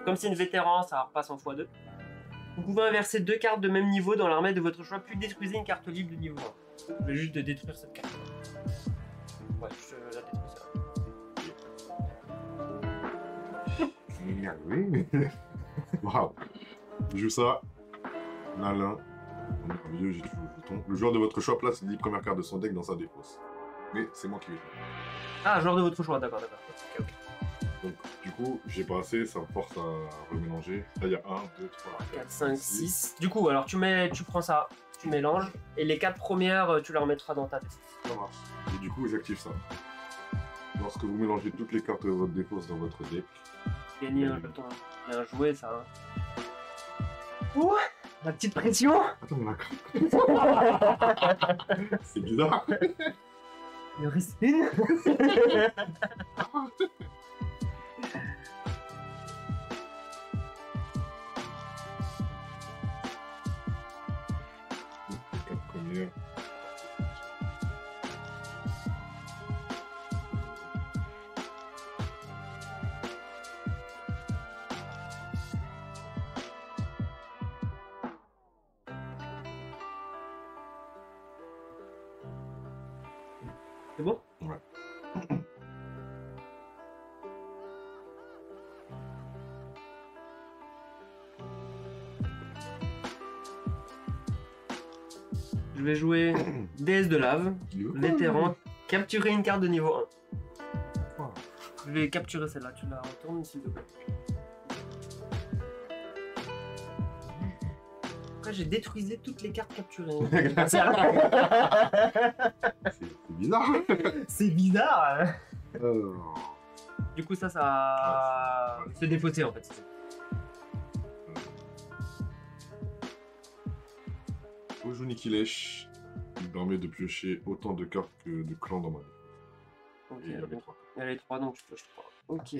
Comme c'est une vétéran, ça repasse en x2. Vous pouvez inverser 2 cartes de même niveau dans l'armée de votre choix, puis détruisez une carte libre de niveau 1. Je vais juste de détruire cette carte. Ouais, je la détruis ça. Oui. Waouh. Je joue ça. L'Alain. Merveilleux, j'ai toujours le bouton. Le joueur de votre choix place les premières cartes de son deck dans sa défausse. Mais c'est moi qui vais jouer. Ah, joueur de votre choix, d'accord, d'accord. Ok, ok. Donc, du coup, j'ai pas assez, ça me force à remélanger. Là, il y a 1, 2, 3, 4, 5, 6. Du coup, alors tu prends ça, tu mélanges, et les 4 premières, tu les remettras dans ta tête. Ça marche. Et du coup, j'active ça. Lorsque vous mélangez toutes les cartes de votre défausse dans votre deck, Gagner un jeton. Bien joué, ça. Hein. Ouh, la petite pression. attends, mais la carte. C'est bizarre. Il en reste une. Les 4 premières. C'est bon? Ouais. Je vais jouer déesse de lave, vétéran, capturer une carte de niveau 1. Wow. Je vais capturer celle-là, tu la retournes s'il te plaît. Après, j'ai détruisé toutes les cartes capturées. C'est bizarre. C'est bizarre. Hein. Alors, Du coup, ça se défausser en fait. au jeu Nikilesh, il permet de piocher autant de cartes que de clans dans ma deck. Ok, Et il y avait 3 il y a les 3 donc tu pioches 3. Ok.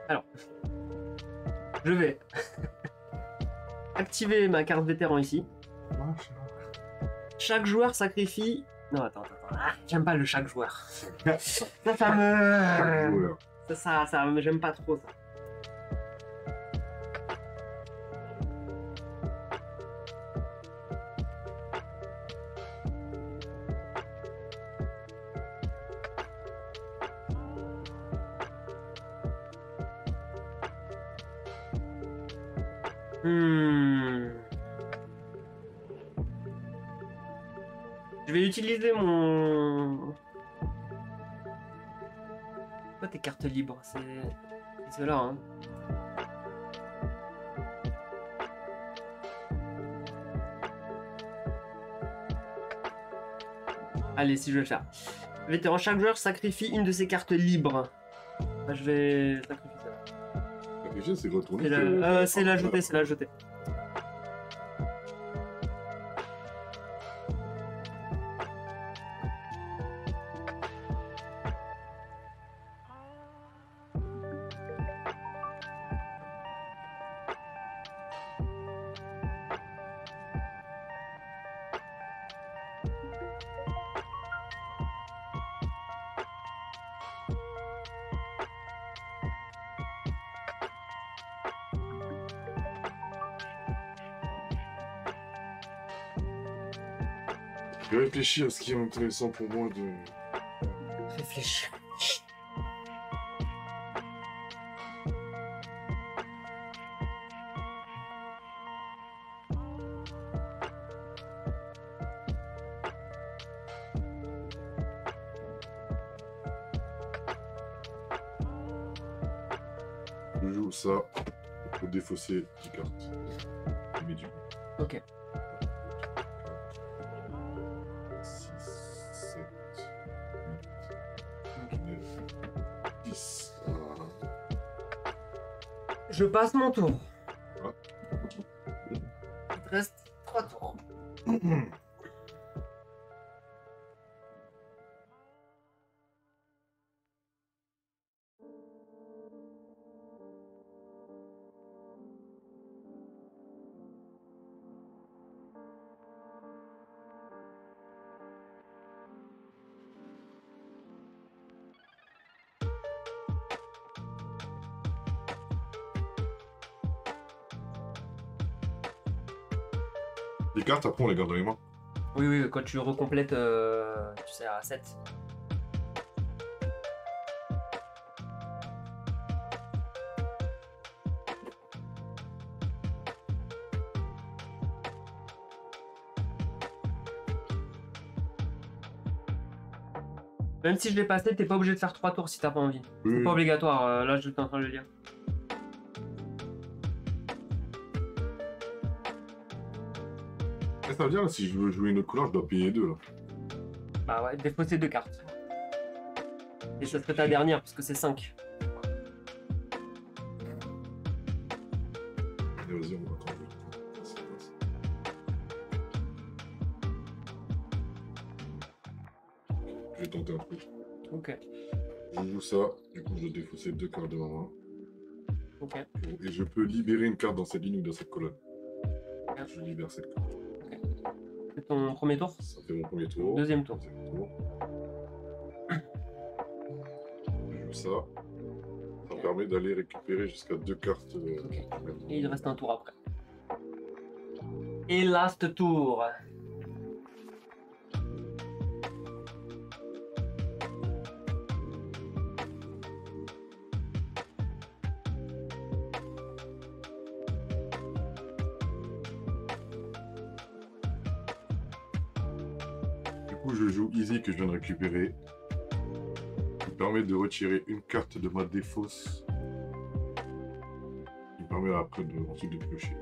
Alors, je vais activer ma carte vétéran ici. Chaque joueur sacrifie. Non, attends. Ah, j'aime pas le chaque joueur. Ça me. J'aime pas trop ça. Je vais utiliser mon... Quoi tes cartes libres? C'est ceux-là, hein. Allez, si je vais le faire. Vétéran, chaque joueur sacrifie une de ses cartes libres. Bah, je vais sacrifier ça. Sacrifier, c'est retourner. C'est la jeter, c'est la jeter. Je vais réfléchir à ce qui est intéressant pour moi de... Réfléchis. Je joue ça pour défausser 10 cartes. Mais du coup. Ok. 6, 7, 8, 9, 10. Voilà. Je passe mon tour. Ah. Il te reste 3 tours. Les cartes, après, on les garde dans les mains. Oui, oui, quand tu recomplètes, tu sais, à 7. Même si je l'ai passé, t'es pas obligé de faire 3 tours si t'as pas envie. Oui, C'est oui. pas obligatoire, là je suis en train de le lire. Et ça veut dire, là, si je veux jouer une autre couleur, je dois payer 2, là. Bah ouais, défausser 2 cartes. Et ça serait ta dernière, parce que c'est 5. Allez, vas-y, on va attendre. Je vais tenter un truc. Ok, Je joue ça, du coup, je dois défausser 2 cartes de ma main. ok. Et je peux libérer une carte dans cette ligne ou dans cette colonne. Je libère cette carte. C'est ton premier tour? Ça fait mon premier tour. Deuxième tour. Deuxième tour. Je joue ça. Ça me permet d'aller récupérer jusqu'à 2 cartes. Ok. Et il reste un tour après. Et last tour. Du coup, je joue Easy que je viens de récupérer. Qui me permet de retirer une carte de ma défausse. Qui me permet après ensuite de piocher.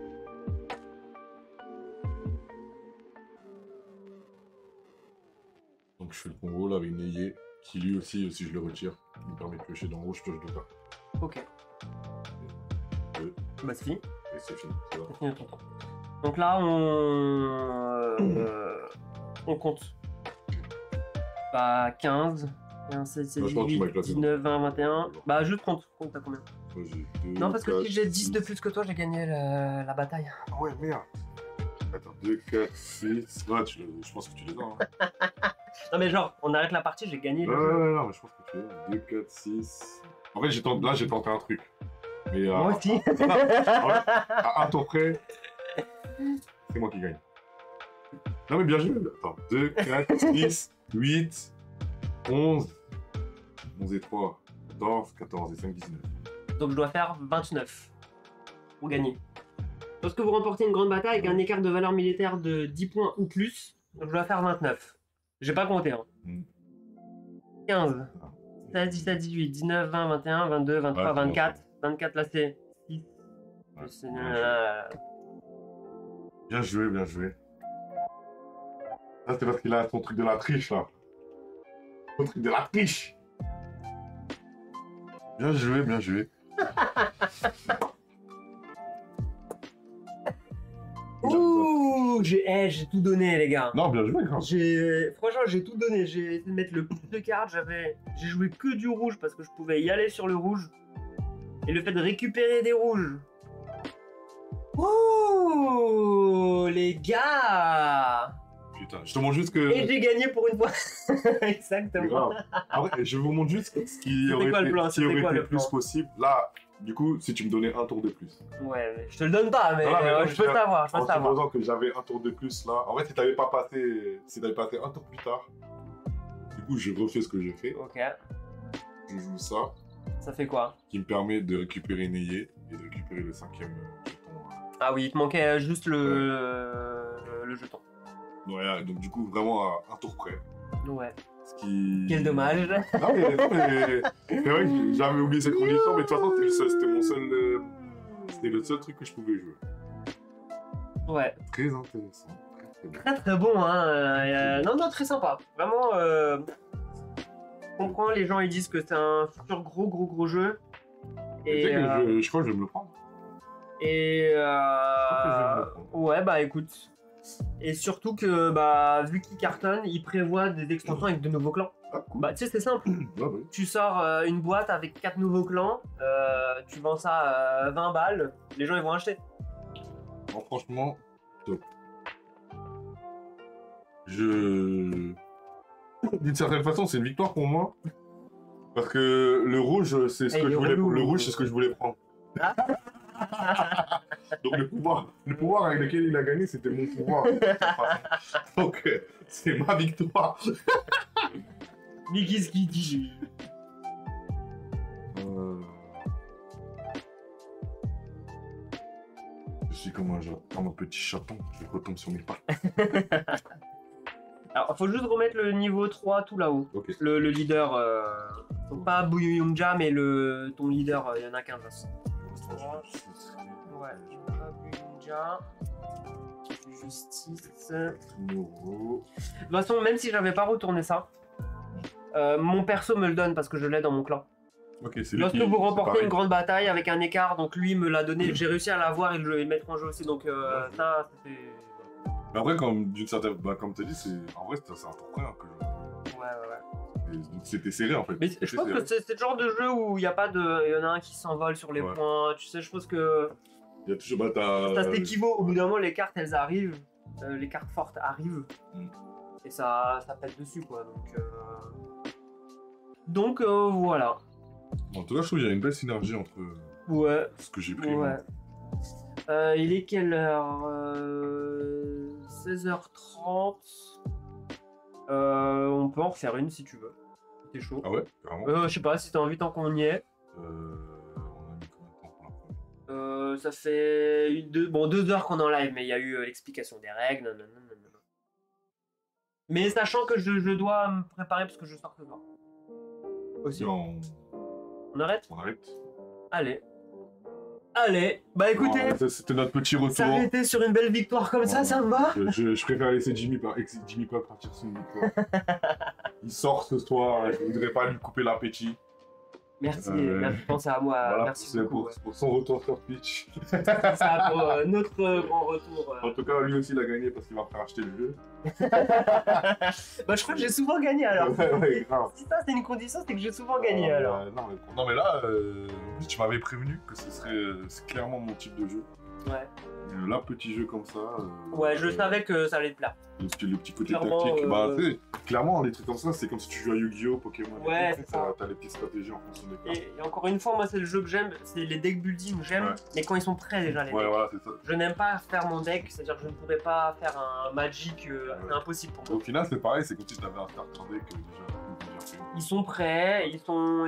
Donc je fais le combo là avec Neyé, qui lui aussi, si je le retire, il me permet de piocher dans le haut, je pioche 2 cartes. Ok. Deux. Bah c'est fini. Et c'est fini. C'est là. C'est fini ton tour. Donc là, on compte. Bah 15. 15, 16, Moi, je pense que tu 18, m'as éclaté. 19, 20, 21. Bah juste compte. Compte t'as combien? Moi, j'ai 2, Non, parce que 4, si j'ai 10 de 6. plus que toi, j'ai gagné la bataille. Ah ouais, merde. Attends, 2, 4, 6. Ouais, je pense que tu les as. Hein. Non mais genre, on arrête la partie, j'ai gagné. Ouais, non, mais je pense que tu les as. 2, 4, 6. En fait, là, j'ai tenté un truc. Mais Moi aussi. à ton près, c'est moi qui gagne. Non, mais bien joué. Attends, 2, 4, 6, 8, 11. 11 et 3, 14, 14 et 5, 19. Donc je dois faire 29 pour gagner. Lorsque vous remportez une grande bataille avec un écart de valeur militaire de 10 points ou plus, donc je dois faire 29. J'ai pas compté. Hein. Hmm. 15, 16, 17, 18, 19, 20, 21, 22, 23, Ouais, 24. 24 là c'est 6. Ouais, C'est- bien joué, bien joué. Ça, c'est parce qu'il a son truc de la triche, là. Son truc de la triche. Bien joué, bien joué. Ouh, j'ai tout donné les gars. Non, bien joué, grave. Franchement, j'ai tout donné. J'ai essayé de mettre le plus de cartes. J'ai joué que du rouge parce que je pouvais y aller sur le rouge. Et le fait de récupérer des rouges. Ouh, les gars. Putain, je te montre juste que... Et j'ai gagné pour une fois. C'est Exactement. grave. Après, je vous montre juste ce qui C'était aurait quoi le été, plan? ce qui aurait C'était quoi été le le plus plan? possible. Là, du coup, si tu me donnais un tour de plus. Ouais, mais je te le donne pas, mais, Non, mais là, je peux savoir, je peux En savoir. supposant que j'avais un tour de plus, là. En fait, si t'avais passé un tour plus tard, du coup, je refais ce que j'ai fait. Ok, Je joue ça, ça fait quoi? qui me permet de récupérer Neyé et de récupérer le 5e jeton. Ah oui, il te manquait juste le jeton. Ouais, donc du coup, vraiment à un tour près. Ouais. Ce qui... Quel dommage. Non, mais c'est vrai que j'avais oublié cette condition, mais de toute façon, c'était mon seul... C'était le seul truc que je pouvais jouer. Ouais. Très intéressant. Très bien. Très très bon, hein. Non, non, très sympa. Vraiment, je comprends, les gens ils disent que c'est un futur gros jeu. Tu sais que je crois que je vais me le prendre. Et crois que je vais me le prendre. ouais, bah écoute. Et surtout que, bah, vu qu'il cartonne, il prévoit des extensions avec de nouveaux clans. Ah, cool. Bah, tu sais, c'est simple. Ouais, ouais. Tu sors une boîte avec 4 nouveaux clans, tu vends ça à 20 balles, les gens ils vont acheter. Non, franchement, top. D'une certaine façon, c'est une victoire pour moi. Parce que le rouge, c'est ce Eh, que il je est voulais. relou. Le rouge, c'est ce que je voulais prendre. Donc le pouvoir avec lequel il a gagné, c'était mon pouvoir. Donc c'est ma victoire. Mais qu'est-ce qu'il dit? Je suis comme un petit chaton, je retombe sur mes pattes. Alors, faut juste remettre le niveau 3 tout là-haut. Ok. Le leader, donc pas Buyumja, mais ton leader, il y en a qu'un. Ouais, pas Buyumja. Justice. Nouveau. De toute façon, même si j'avais pas retourné ça, mon perso me le donne parce que je l'ai dans mon clan. Ok, c'est lui Lorsque qui- vous c'est remportez pareil. une grande bataille avec un écart, donc lui me l'a donné, j'ai réussi à l'avoir et le mettre en jeu aussi, donc ça c'était. Mais après, comme d'une certaine, comme t'as dit, en vrai c'est un tour près hein, que je... Ouais. Et donc c'était serré en fait. Mais C'était je pense serré. que c'est le genre de jeu où il y a pas de. Il y en a un qui s'envole sur les Ouais. points, tu sais, je pense que Il y a toujours ça s'équivaut. Au bout d'un moment, les cartes elles arrivent, les cartes fortes arrivent, Mm. et ça pète dessus quoi, donc voilà. En tout cas, je trouve qu'il y a une belle synergie entre Ouais. ce que j'ai pris. Ouais. Il est quelle heure 16h30. On peut en refaire une si tu veux. T'es chaud. Ah ouais, carrément. Je sais pas si t'as envie tant qu'on y est. On a mis combien de temps pour la première? Ça fait 2 heures qu'on est en live, mais il y a eu l'explication des règles. Nanana. Mais sachant que je dois me préparer parce que je sors ce soir. Aussi. On On arrête? arrête. Allez, bah écoutez, C'était notre petit retour. s'arrêter sur une belle victoire comme ça, ça me va. Je préfère laisser Jimmy Pop partir sur une victoire. Il sort ce soir, je voudrais pas lui couper l'appétit. Merci de penser à moi. Voilà, Merci c'est beaucoup. pour son retour sur Twitch. C'est ça pour notre grand retour. En tout cas, lui aussi, il a gagné parce qu'il va me faire acheter le jeu. Bah, je crois que j'ai souvent gagné alors. Ouais, grave. Si ça c'est une condition, c'est que j'ai souvent gagné alors. Non, mais là, en plus, tu m'avais prévenu que ce serait c'est clairement mon type de jeu. Ouais. Là, petit jeu comme ça. Ouais, je savais que ça allait te plaire. Le petit côté Clairement, tactique. Bah, tu sais, clairement, les trucs comme ça, c'est comme si tu jouais à Yu-Gi-Oh! Pokémon. et Ouais, tout, c'est ça. T'as les petites stratégies en fonction des cartes. Et encore une fois, moi c'est le jeu que j'aime, c'est les deck building, j'aime, Ouais. mais quand ils sont prêts déjà les Ouais, decks. voilà, c'est ça. Je n'aime pas faire mon deck, c'est-à-dire que je ne pourrais pas faire un Magic, c'est impossible pour moi. Au final, c'est pareil, c'est comme si t'avais un starter deck déjà fait. Ils sont prêts, ils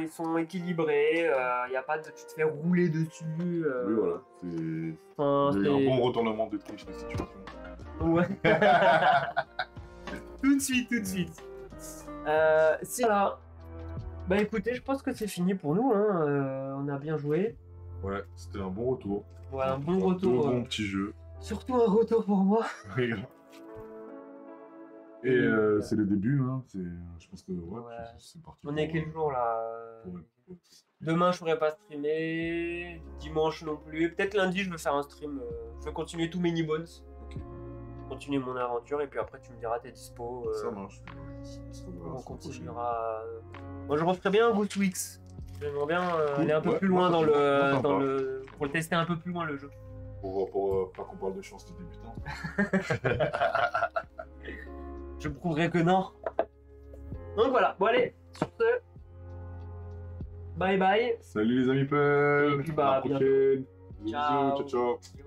sont équilibrés, y a pas de, tu te fais rouler dessus. Oui, voilà. C'est Enfin, un c'est- bon retournement de triche de situation. Ouais. Tout de suite, tout de suite. Si là. Bah écoutez, je pense que c'est fini pour nous. Hein. On a bien joué. Ouais, c'était un bon retour. Ouais, un bon Deux retour. bons petits jeux. Surtout un retour pour moi. Et c'est le début, hein. Je pense que Ouais. c'est parti. On est quel jour là? Demain je pourrais pas streamer, dimanche non plus. Peut-être lundi je vais faire un stream. Je vais continuer tous mes Bones. Continuer mon aventure et puis après tu me diras t'es dispo. Ça marche. On continuera. Moi je referais bien un Ghost Weeks. J'aimerais bien aller un peu plus loin dans le. Pour le tester un peu plus loin le jeu. Pour pas qu'on parle de chance de débutant. Je prouverai que non. Donc voilà, bon allez, sur ce. Bye bye. Salut les amis Pell. Et puis bah, à la prochaine. Ciao. Bisous, ciao ciao.